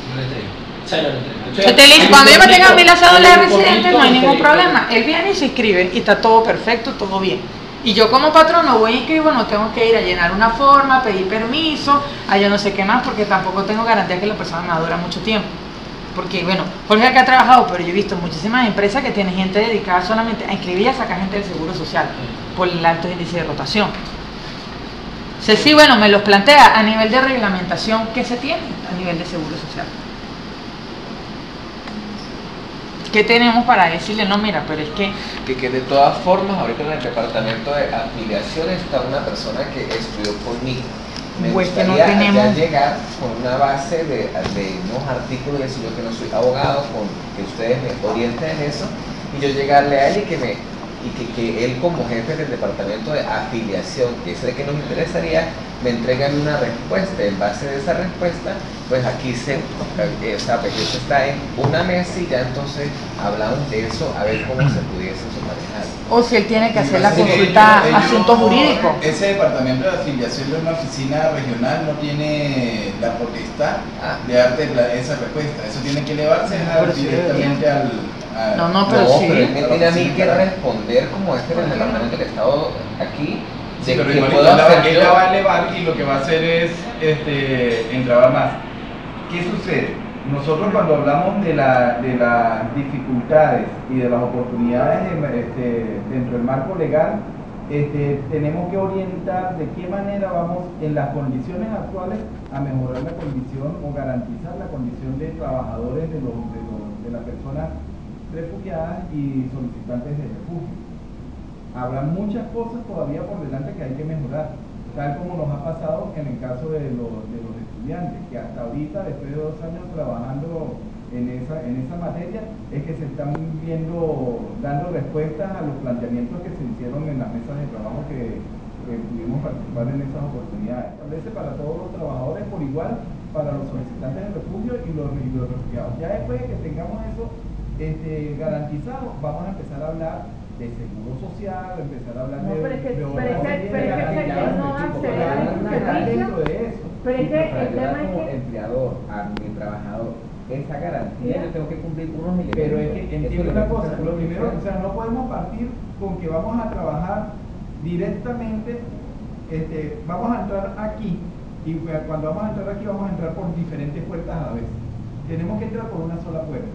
S2: No le entrego.
S3: O sea, no le entrego.
S5: Usted le dice, cuando yo me tenga a mí la cédula de residente, no hay ningún problema. Él viene y se inscribe y está todo perfecto, todo bien. Y yo como patrono voy a inscribir, no tengo que ir a llenar una forma, pedir permiso, yo no sé qué más, porque tampoco tengo garantía que la persona me va a durar mucho tiempo. Porque, bueno, Jorge acá ha trabajado, pero yo he visto muchísimas empresas que tienen gente dedicada solamente a inscribir y a sacar gente del Seguro Social por el alto índice de rotación. Sí, bueno, me los plantea a nivel de reglamentación que se tiene a nivel de Seguro Social. ¿Qué tenemos para decirle? No, mira, pero es que
S4: de todas formas, ahorita en el departamento de afiliación está una persona que estudió conmigo. Me
S5: pues que no
S4: gustaría
S5: tenemos...
S4: ya llegar con una base de unos artículos y decir yo que no soy abogado, con que ustedes me orienten en eso, y yo llegarle a él y que él como jefe del departamento de afiliación, que es el que nos interesaría, me entregan una respuesta. En base de esa respuesta, pues aquí pues eso está en una mesa y ya entonces hablamos de eso, a ver cómo se pudiese eso manejar.
S5: O si él tiene que hacer la consulta a asuntos jurídicos.
S8: Ese departamento de afiliación de una oficina regional no tiene la potestad de darte esa respuesta. Eso tiene que elevarse directamente al...
S5: No, pero sí.
S4: Pero él me tiene a mí que responder como este del departamento del Estado aquí.
S8: Sí, pero
S4: que
S8: igual
S4: puedo hacer
S8: él
S4: yo.
S8: la va a elevar y lo que va a hacer es entrabar más. ¿Qué sucede? Nosotros cuando hablamos de las dificultades y de las oportunidades dentro del marco legal, tenemos que orientar de qué manera vamos en las condiciones actuales a mejorar la condición o garantizar la condición de trabajadores de las personas refugiadas y solicitantes de refugio. Habrá muchas cosas todavía por delante que hay que mejorar, tal como nos ha pasado en el caso de los estudiantes, que hasta ahorita, después de 2 años trabajando en esa materia, es que se están dando respuestas a los planteamientos que se hicieron en las mesas de trabajo que pudimos participar en esas oportunidades. Establece para todos los trabajadores por igual, para los solicitantes de refugio y los refugiados. Ya después de que tengamos eso garantizado, vamos a empezar a hablar de seguro social, empezar a hablar
S5: pero es que
S8: de
S5: no hace
S8: dentro de eso.
S5: Pero es que el tema es
S4: como
S5: que
S4: empleador a mi trabajador esa garantía, yo tengo que cumplir unos elementos.
S8: Pero es que entiendo una cosa, lo primero, o sea, no podemos partir con que vamos a trabajar directamente, vamos a entrar aquí y cuando vamos a entrar aquí vamos a entrar por diferentes puertas a la vez. Tenemos que entrar por una sola puerta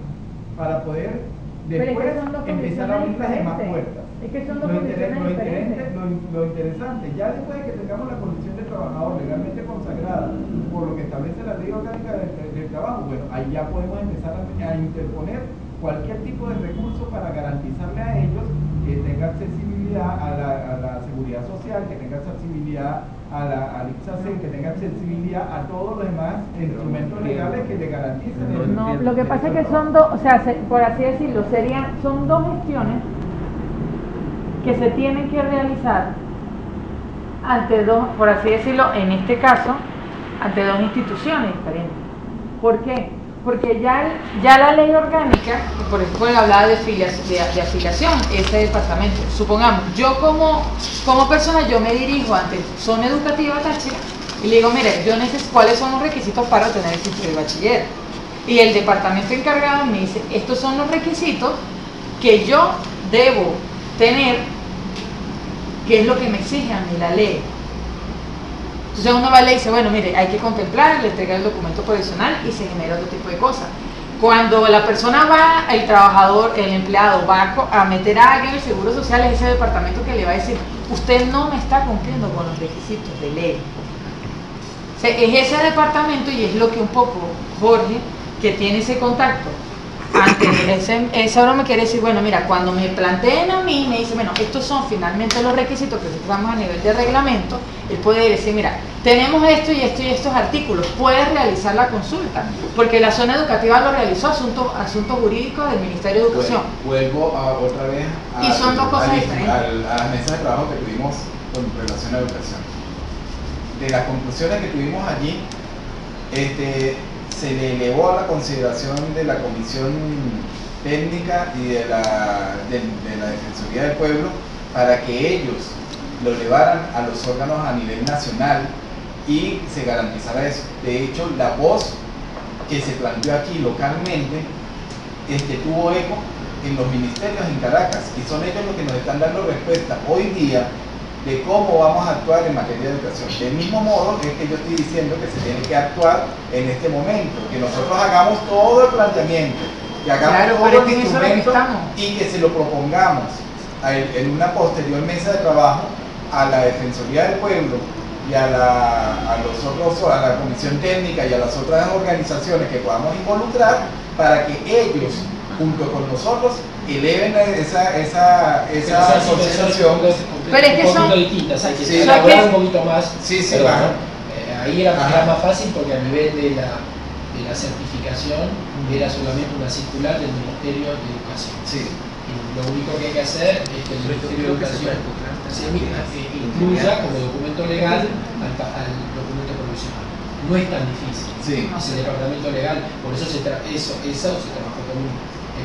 S8: para poder después empezar a abrir las demás puertas.
S5: Es que son dos condiciones diferentes.
S8: Lo interesante, ya después de que tengamos la condición de trabajador legalmente consagrada por lo que establece la ley orgánica del trabajo, bueno, ahí ya podemos empezar a interponer cualquier tipo de recurso para garantizarle a ellos que tengan accesibilidad a la seguridad social, que tengan accesibilidad al IPSACEN, que tengan accesibilidad a todos los demás instrumentos legales que le garanticen.
S5: No, lo que pasa es que son dos, o sea, por así decirlo, son dos gestiones que se tienen que realizar ante dos, por así decirlo, en este caso, ante dos instituciones diferentes. ¿Por qué? Porque ya la ley orgánica, por ejemplo, hablaba de afiliación, ese departamento. Supongamos, yo como persona, yo me dirijo ante Zona Educativa Táchira y le digo, mire, yo necesito cuáles son los requisitos para obtener el título de bachiller. Y el departamento encargado me dice, estos son los requisitos que yo debo tener, que es lo que me exige a mí la ley. Entonces uno va y le dice, bueno, mire, hay que contemplar, le entrega el documento provisional y se genera otro tipo de cosas. Cuando la persona va, el trabajador, el empleado va a meter a alguien en el Seguro Social, es ese departamento que le va a decir, usted no me está cumpliendo con los requisitos de ley. O sea, es ese departamento y es lo que un poco Jorge, que tiene ese contacto, ese ahora me quiere decir, bueno, mira, cuando me planteen a mí, me dice, bueno, estos son finalmente los requisitos que estamos a nivel de reglamento, él puede decir, mira, tenemos esto y estos artículos, puedes realizar la consulta, porque la zona educativa lo realizó asuntos jurídicos del Ministerio de Educación.
S8: Vuelvo otra vez
S5: y son dos cosas diferentes.
S8: A las mesas de trabajo que tuvimos con relación a educación. De las conclusiones que tuvimos allí, se le elevó a la consideración de la Comisión Técnica y de la Defensoría del Pueblo para que ellos lo elevaran a los órganos a nivel nacional y se garantizara eso. De hecho, la voz que se planteó aquí localmente tuvo eco en los ministerios en Caracas, y son ellos los que nos están dando respuesta hoy día de cómo vamos a actuar en materia de educación. Del mismo modo es que yo estoy diciendo que se tiene que actuar en este momento, que nosotros hagamos todo el planteamiento, que hagamos todo el instrumento y que se lo propongamos en una posterior mesa de trabajo a la Defensoría del Pueblo y a la Comisión Técnica y a las otras organizaciones que podamos involucrar para que ellos, junto con nosotros, eleven esa consideración.
S5: Pero es que son
S2: distintas, hay que elaborar un poquito más. Ahí era más fácil porque a nivel de la certificación era solamente una circular del Ministerio de Educación. Y lo único que hay que hacer es que el Ministerio de Educación se incluya como documento legal al documento provisional. No es tan difícil. Es el departamento legal, por eso se trabajó con un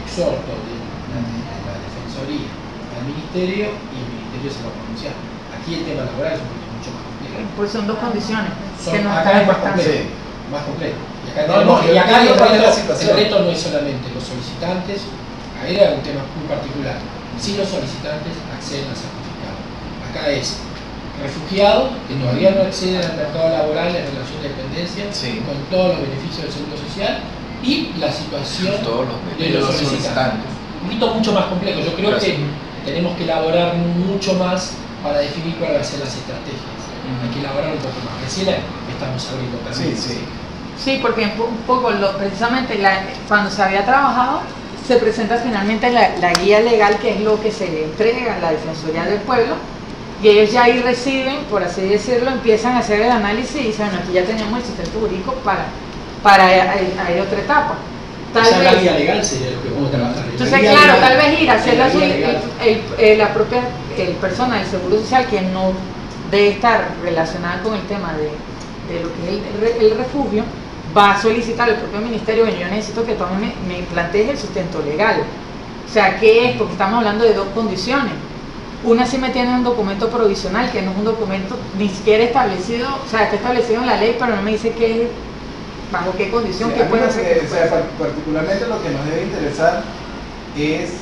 S2: exhorto de la Defensoría al Ministerio, y el Ministerio se lo pronuncia. Aquí el tema laboral es mucho más complejo.
S5: Pues son dos condiciones.
S2: Acá es más complejo. Y acá el reto no es solamente los solicitantes, ahí era un tema muy particular. Si los solicitantes acceden al certificado. Acá es refugiados que todavía no acceden al mercado laboral en relación de dependencia, con todos los beneficios del Seguro Social, y la situación de los solicitantes. Un poquito mucho más complejo. Yo creo que tenemos que elaborar mucho más para definir cuáles van a ser las estrategias. Hay que elaborar un poco más. Recién estamos abriendo también.
S5: Sí, porque un poco precisamente cuando se había trabajado, se presenta finalmente la guía legal, que es lo que se le entrega a la Defensoría del Pueblo, y ellos ya ahí reciben, por así decirlo, empiezan a hacer el análisis y dicen, bueno, aquí ya tenemos el sustento jurídico para ir a otra etapa.
S2: La guía legal sería lo que vamos a trabajar.
S5: Entonces, claro, tal vez ir a hacer la propia persona del Seguro Social, que no debe estar relacionada con el tema de lo que es el refugio, va a solicitar al propio ministerio, bueno, yo necesito que tú me plantees el sustento legal. O sea, ¿qué es? Porque estamos hablando de dos condiciones. Una sí me tiene un documento provisional, que no es un documento ni siquiera establecido, o sea, está establecido en la ley, pero no me dice qué, bajo qué condición, qué puede hacer.
S8: Particularmente lo que nos debe interesar es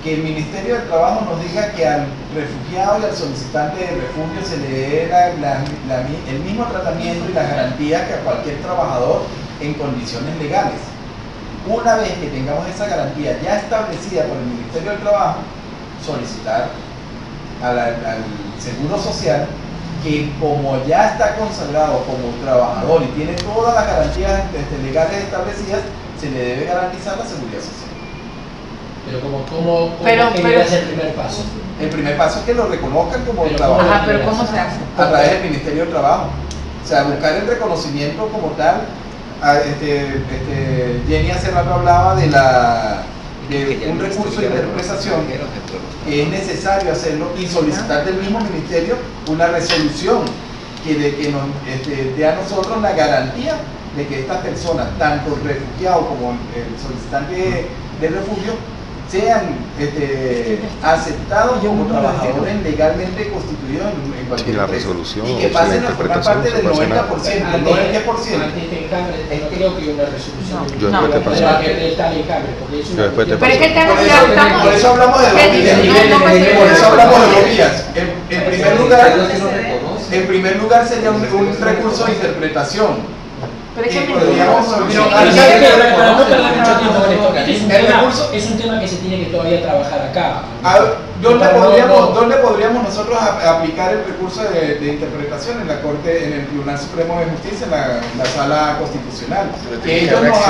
S8: que el Ministerio del Trabajo nos diga que al refugiado y al solicitante de refugio se le dé el mismo tratamiento y las garantías que a cualquier trabajador en condiciones legales. Una vez que tengamos esa garantía ya establecida por el Ministerio del Trabajo, solicitar al Seguro Social, que como ya está consagrado como trabajador y tiene todas las garantías legales establecidas, se le debe garantizar la seguridad social.
S2: Pero ¿cómo es el primer paso?
S8: El primer paso es que lo reconozcan como trabajador.
S5: Pero ¿cómo se hace?
S8: A través del Ministerio del Trabajo. O sea, buscar el reconocimiento como tal. Jenny hace rato hablaba de un recurso de interpretación, que es necesario hacerlo y solicitar del mismo ministerio una resolución que nos dé a nosotros la garantía de que estas personas, tanto el refugiado como el solicitante de refugio, sean aceptados como trabajadores legalmente constituidos en cualquier empresa. Y que pasen a formar parte del 90%, no del 10%.
S2: No creo que una resolución
S9: Yo después te paso.
S5: Pero es que
S8: por eso hablamos de dos vías. Por eso hablamos de dos vías. En primer lugar sería un recurso de interpretación.
S5: Pero es que
S2: es un tema que se tiene que todavía trabajar acá.
S8: ¿Dónde podríamos nosotros aplicar el recurso de interpretación? En la Corte, en el Tribunal Supremo de Justicia, en la Sala Constitucional. Que ellos nos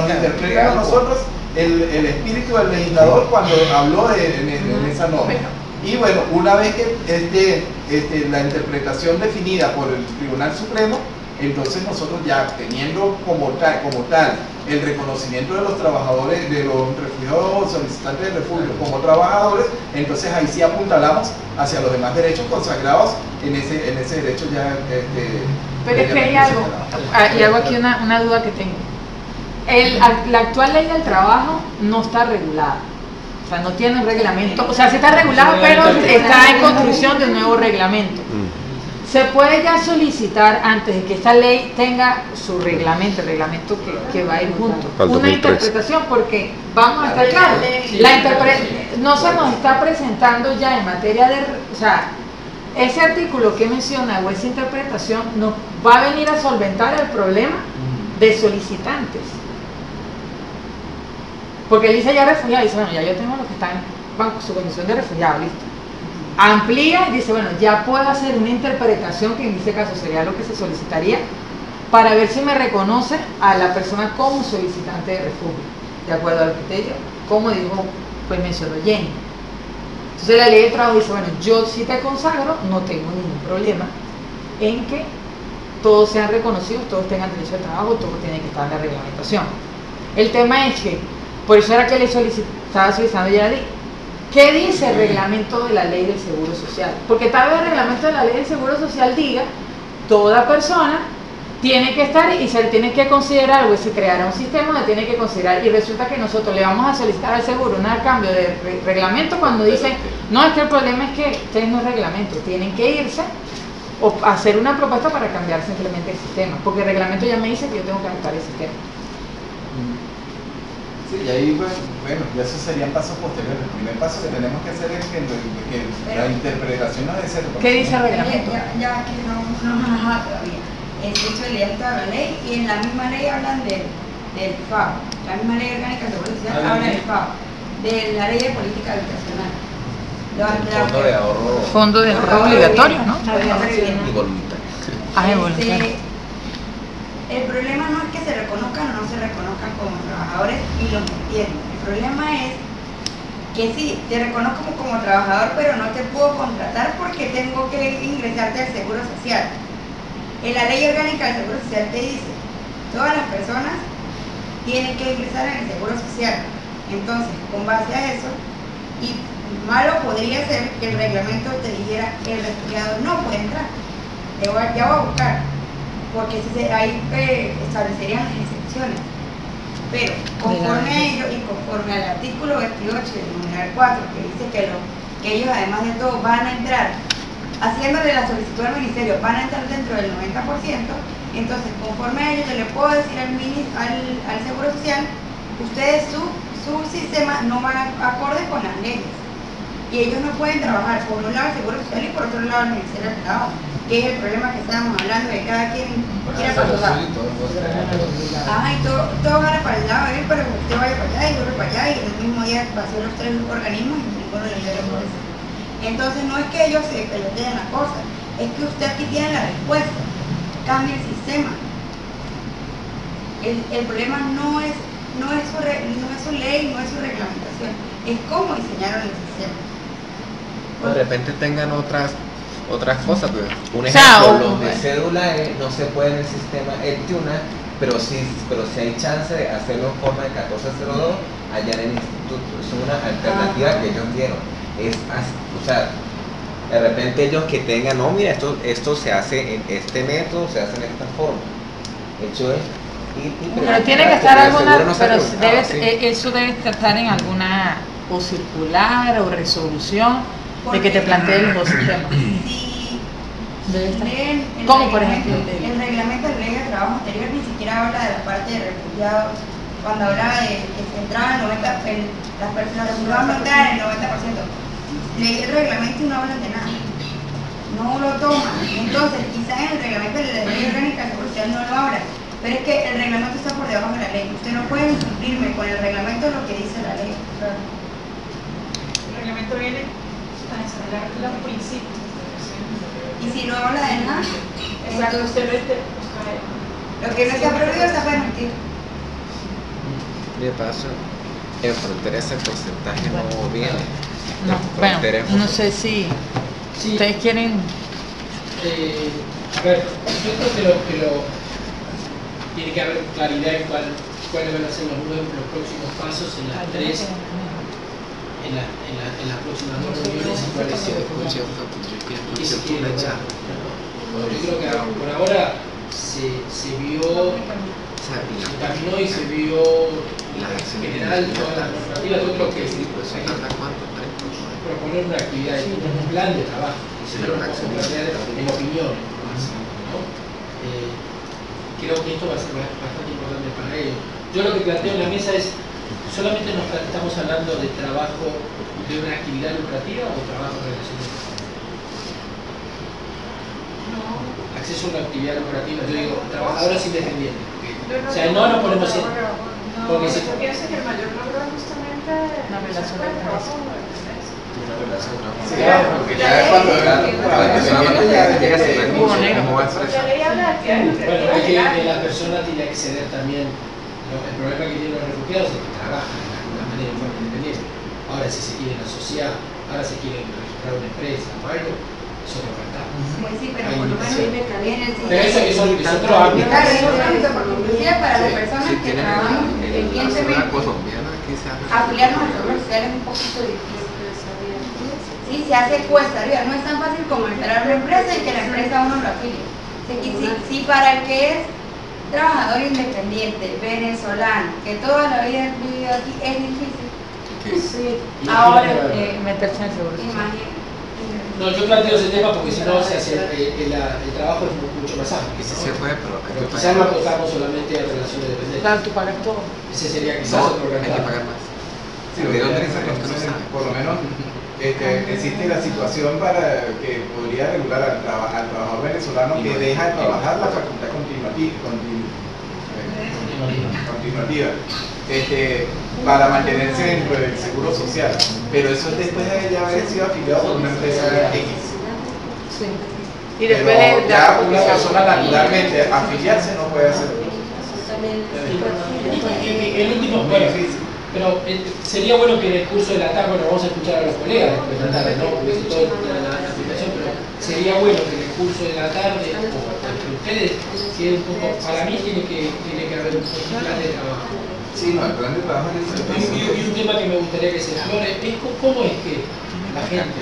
S8: interpretan a nosotros el espíritu del legislador cuando habló en esa norma. Y bueno, una vez que la interpretación definida por el Tribunal Supremo, entonces nosotros ya teniendo como tal el reconocimiento de los trabajadores, de los refugiados solicitantes de refugio como trabajadores, entonces ahí sí apuntalamos hacia los demás derechos consagrados en ese derecho ya
S5: Pero es que hay algo aquí, una duda que tengo. La actual ley del trabajo no está regulada, o sea, no tiene un reglamento, o sea, sí está regulada, pero está en construcción de un nuevo reglamento. Se puede ya solicitar, antes de que esta ley tenga su reglamento, el reglamento que va a ir junto, una interpretación, porque vamos a estar claros, no se nos está presentando ya en materia de, o sea, ese artículo que menciona o esa interpretación nos va a venir a solventar el problema de solicitantes. Porque él dice ya refugiado, dice, bueno, ya yo tengo los que están bajo su condición de refugiado, listo. Amplía y dice, bueno, ya puedo hacer una interpretación, que en este caso sería lo que se solicitaría, para ver si me reconoce a la persona como solicitante de refugio, de acuerdo al criterio, como dijo, pues mencionó Jenny. Entonces la ley de trabajo dice, bueno, yo si te consagro, no tengo ningún problema en que todos sean reconocidos, todos tengan derecho al trabajo, todos tienen que estar en la reglamentación. El tema es que, por eso era que le estaba solicitando ya la ley, ¿qué dice el reglamento de la ley del Seguro Social? Porque tal vez el reglamento de la ley del Seguro Social diga, toda persona tiene que estar y se tiene que considerar, o se creará un sistema donde tiene que considerar, y resulta que nosotros le vamos a solicitar al seguro un cambio de reglamento cuando dice, no, es que el problema es que ustedes no es reglamento, tienen que irse o hacer una propuesta para cambiar simplemente el sistema, porque el reglamento ya me dice que yo tengo que adaptar el sistema.
S8: Sí, y ahí, bueno, ya esos serían pasos posteriores. El primer paso que tenemos que hacer es que la interpretación no debe ser.
S5: ¿Qué dice el reglamento?
S6: Ya que no todavía. De hecho, leía toda la ley y en la misma ley hablan del FAO. La misma ley orgánica de seguridad social habla del FAO, de la ley de política habitacional.
S5: Fondo de ahorro obligatorio, ¿no?
S4: Y voluntario.
S5: Voluntario.
S6: El problema no es que se reconozcan o no se reconozcan como trabajadores y lo entiendo. El problema es que sí, te reconozco como trabajador, pero no te puedo contratar porque tengo que ingresarte al Seguro Social. En la ley orgánica del Seguro Social te dice, todas las personas tienen que ingresar en el Seguro Social. Entonces, con base a eso, y malo podría ser que el reglamento te dijera, el refugiado no puede entrar. Ya voy a buscar, porque ahí establecerían las excepciones. Pero conforme a ello y conforme al artículo 28 del numeral 4, que dice que ellos además de todo van a entrar, haciéndole la solicitud al ministerio, van a entrar dentro del 90%, entonces conforme a ello yo le puedo decir al Seguro Social, ustedes su sistema no van acorde con las leyes. Y ellos no pueden trabajar por un lado el Seguro Social y por otro lado el Ministerio del Trabajo, que es el problema que estábamos hablando de cada quien quiera para su lado. Y todos van para el lado de él, pero usted vaya para allá y yo voy para allá y en el mismo día va a ser los tres organismos y ninguno de ellos lo puede. Entonces no es que ellos se peloteen la cosa, es que usted aquí tiene la respuesta, cambie el sistema. El problema no es su ley, no es su reglamentación, es cómo diseñaron el sistema.
S4: De repente tengan otras cosas, pues. Un ejemplo, los de cédula no se puede en el sistema ETIUNA, pero sí hay chance de hacerlo en forma de 1402 allá en el instituto. Es una alternativa que ellos dieron. O sea, de repente ellos que tengan, no, mira, esto se hace en este método, se hace en esta forma. Hecho es.
S5: Pero tiene que estar eso debe estar en alguna o circular o resolución de que te planteen los dos sistemas. Como por ejemplo
S6: el reglamento de la ley de trabajo anterior ni siquiera habla de la parte de refugiados, cuando hablaba de que se entraban las personas refugiadas no entraban en el 90%. Leí el reglamento y no hablan de nada, no lo toman. Entonces quizás en el reglamento de la ley orgánica de Seguro Social no lo habla, pero es que el reglamento está por debajo de la ley. Usted no puede incumplirme con el reglamento lo que dice la ley.
S1: El reglamento viene a desarrollar los principios.
S6: Y si no habla de nada,
S1: exacto, usted
S6: lo que no está prohibido está permitido.
S4: De paso, en frontera ese porcentaje no viene.
S5: No, bueno, no sé si ustedes quieren.
S2: A ver, yo creo que tiene que haber claridad en cuáles van a ser los próximos pasos en las tres. En las próximas dos reuniones y cuáles son. Yo creo que por ahora se vio, se caminó y se vio en general toda la normativa. Yo creo que proponer una actividad, un plan de trabajo, en opinión, ¿no? Creo que esto va a ser bastante importante para ellos. Yo lo que planteo en la mesa es, ¿solamente estamos hablando de trabajo de una actividad lucrativa o trabajo en relación de trabajo? Acceso a una actividad lucrativa, yo digo, trabajadores independientes. O sea, no nos ponemos en... Porque si...
S1: Yo pienso que el mayor logro es justamente la relación de trabajo.
S8: Sí, porque ya es cuando
S1: la ley habla de actividades
S2: Bueno, es
S1: lucrativas.
S2: que la persona tiene que acceder también. El problema que tienen los refugiados es que trabajan de alguna manera de forma independiente. Ahora, si se quieren asociar, ahora se quieren registrar una empresa o algo, eso no falta.
S6: Pues sí, pero por lo menos viene el
S2: Pero eso es otro ámbito.
S6: Claro, es otro ámbito, porque inclusive para las personas que trabajamos independientemente, afiliarnos al seguro social es un poquito difícil. Sí, se hace cuesta arriba, no es tan fácil como entrar a una empresa y que la empresa uno lo afilie. Sí, para el que es trabajador independiente, venezolano, que toda la vida ha vivido aquí, es difícil.
S5: Sí, ahora meterse en el seguro social.
S6: Imagínate.
S2: No, yo planteo ese tema porque si no se hace, el trabajo es mucho más amplio.
S4: Sí,
S2: ¿no?
S4: se puede, pero hay que
S2: Quizás no
S4: pagar.
S2: acotamos solamente a relaciones de dependencia.
S5: Claro, tú pagas todo.
S2: Ese sería quizás
S4: No,
S2: otro
S4: hay que
S2: mercado.
S4: pagar más.
S8: Sí, lo que pasa es que entonces, por lo menos existe la situación para que podría regular al trabajador venezolano que deja de trabajar la facultad continuativa para mantenerse dentro del seguro social, pero eso es después de ya haber sido afiliado por una empresa X.
S5: Sí. Y después
S8: Pero ya una persona naturalmente afiliarse no puede hacerlo.
S2: El último, bueno, pero sería bueno que en el curso de la tarde, bueno, vamos a escuchar a los colegas después de la tarde, ¿no? Porque es toda la aplicación, pero sería bueno que en el curso de la tarde, o entre ustedes, si un poco, para mí tiene que haber un plan de trabajo.
S8: Sí, no, el plan de trabajo es
S2: Y un tema que me gustaría que se explore es cómo es que la gente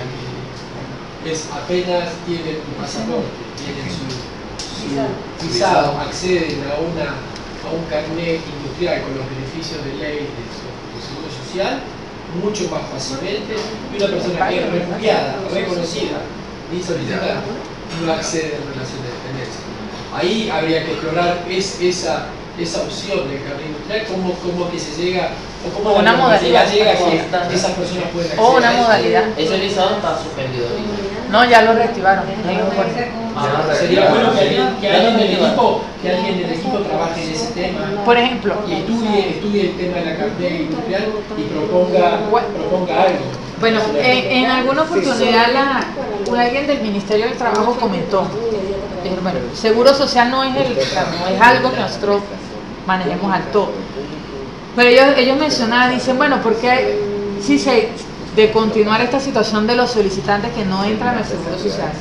S2: apenas tiene un pasaporte, tienen su visado, acceden a un carnet industrial con los beneficios de ley de seguro social mucho más fácilmente, y una persona que es refugiada, reconocida y solicitada no accede en relación de dependencia. Ahí habría que explorar esa opción del carnet industrial, cómo que se llega, o cómo
S5: una modalidad
S2: llega a que esas personas puedan acceder
S5: O una
S2: a eso.
S5: modalidad.
S3: Ese visado está suspendido ahorita.
S5: No, ya lo reactivaron.
S2: Sería bueno que alguien del equipo trabaje en ese tema.
S5: Por ejemplo,
S2: Y estudie el tema de la cartera industrial y proponga algo.
S5: bueno, en alguna oportunidad alguien del Ministerio del Trabajo comentó, bueno, seguro social no es algo que nosotros manejemos al todo. Pero ellos mencionaban, dicen, bueno, porque si de continuar esta situación de los solicitantes que no entran al seguro social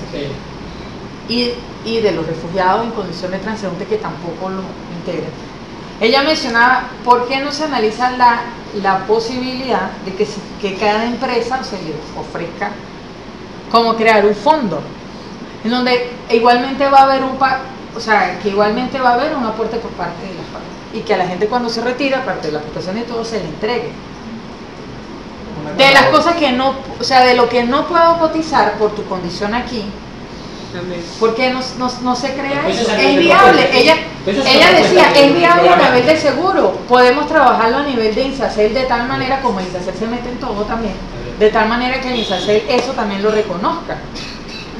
S5: y de los refugiados en condición de transeúnte que tampoco lo integran. Ella mencionaba por qué no se analiza la posibilidad de que cada empresa se le ofrezca como crear un fondo en donde igualmente va a haber un aporte por parte de las partes y que a la gente cuando se retira, aparte de la prestación y todo, se le entregue. De las cosas que no, de lo que no puedo cotizar por tu condición aquí, porque no se crea eso. Es viable. Ella decía, es viable a nivel de seguro. Podemos trabajarlo a nivel de INSACEL de tal manera, como INSACEL se mete en todo también, de tal manera que INSACEL eso también lo reconozca.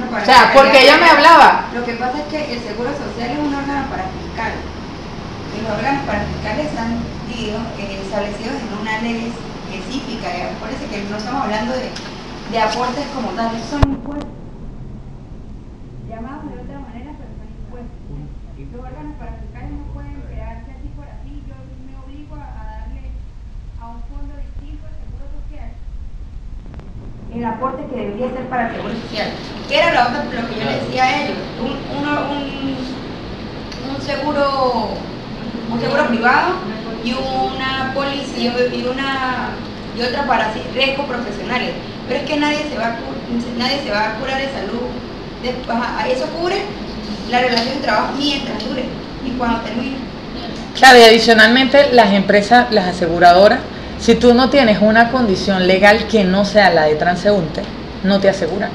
S5: O sea, porque ella me hablaba.
S6: Lo que pasa es que el seguro social es un órgano parafiscal. Y los órganos parafiscales están establecidos en una ley específica. Acuérdense que no estamos hablando de aportes como tal, son impuestos. Llamados de otra manera, pero son impuestos. Los órganos parafiscales no pueden quedarse así por así. Yo me obligo a darle a un fondo distinto al seguro social el aporte que debería ser para el seguro social. ¿Qué era lo que yo les decía a ellos? Un seguro privado y una póliza y otra para riesgos profesionales. Pero es que nadie se va a curar de salud. Eso cubre la relación de trabajo mientras dure y cuando termine.
S5: Claro, y adicionalmente las empresas, las aseguradoras, si tú no tienes una condición legal que no sea la de transeúnte, no te aseguran.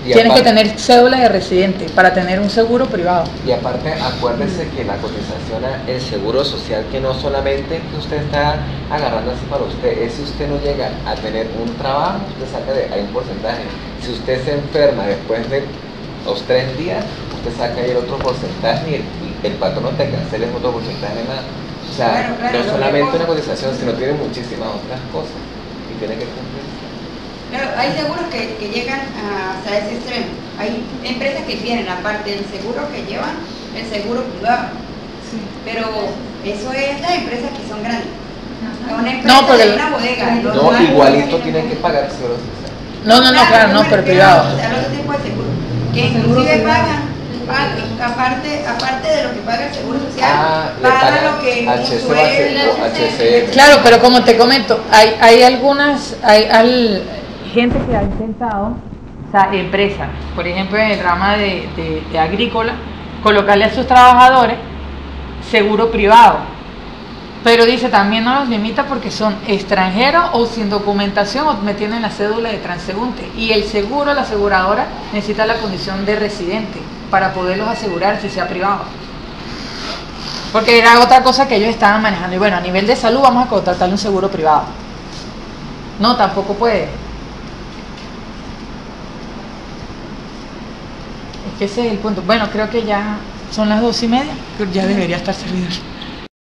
S4: Y
S5: Tienes que
S4: aparte-
S5: tener cédula de residente para tener un seguro privado.
S4: Y aparte, acuérdese que la cotización el seguro social, que no solamente que usted está agarrando así para usted, es si usted no llega a tener un trabajo, usted saca hay un porcentaje. Si usted se enferma después de los 3 días, usted saca ahí el otro porcentaje y el patrón te cancela el otro porcentaje nada. O sea,
S6: Claro,
S4: no
S6: lo
S4: solamente
S6: que
S4: una cotización, sino tiene muchísimas otras cosas y tiene que cumplir.
S6: Claro, hay seguros que llegan hasta ese extremo. Hay empresas que tienen, aparte del seguro que llevan, el seguro privado. Pero eso es las empresas que son grandes. Una empresa
S5: porque-
S6: de una bodega.
S4: No, igualito tienen que pagar seguro social.
S5: No, claro, no,
S6: yo me
S5: pero
S6: refiero
S5: privado.
S6: al otro tipo de seguro. Que inclusive pagan, aparte de lo que paga el seguro social,
S4: le
S6: pagan
S4: pagan
S6: lo que es un
S4: HC
S6: sueldo.
S4: o HCM.
S5: Claro, pero como te comento, hay algunas, gente que ha intentado, o sea, empresas, por ejemplo en el rama de agrícola, colocarle a sus trabajadores seguro privado. Pero dice, también no los limita porque son extranjeros o sin documentación o me tienen la cédula de transeúnte. Y el seguro, la aseguradora, necesita la condición de residente para poderlos asegurar si sea privado. Porque era otra cosa que ellos estaban manejando. Y bueno, a nivel de salud vamos a contratarle un seguro privado. No, tampoco puede. Es que ese es el punto. Bueno, creo que ya son las 2:30. Ya debería estar servido.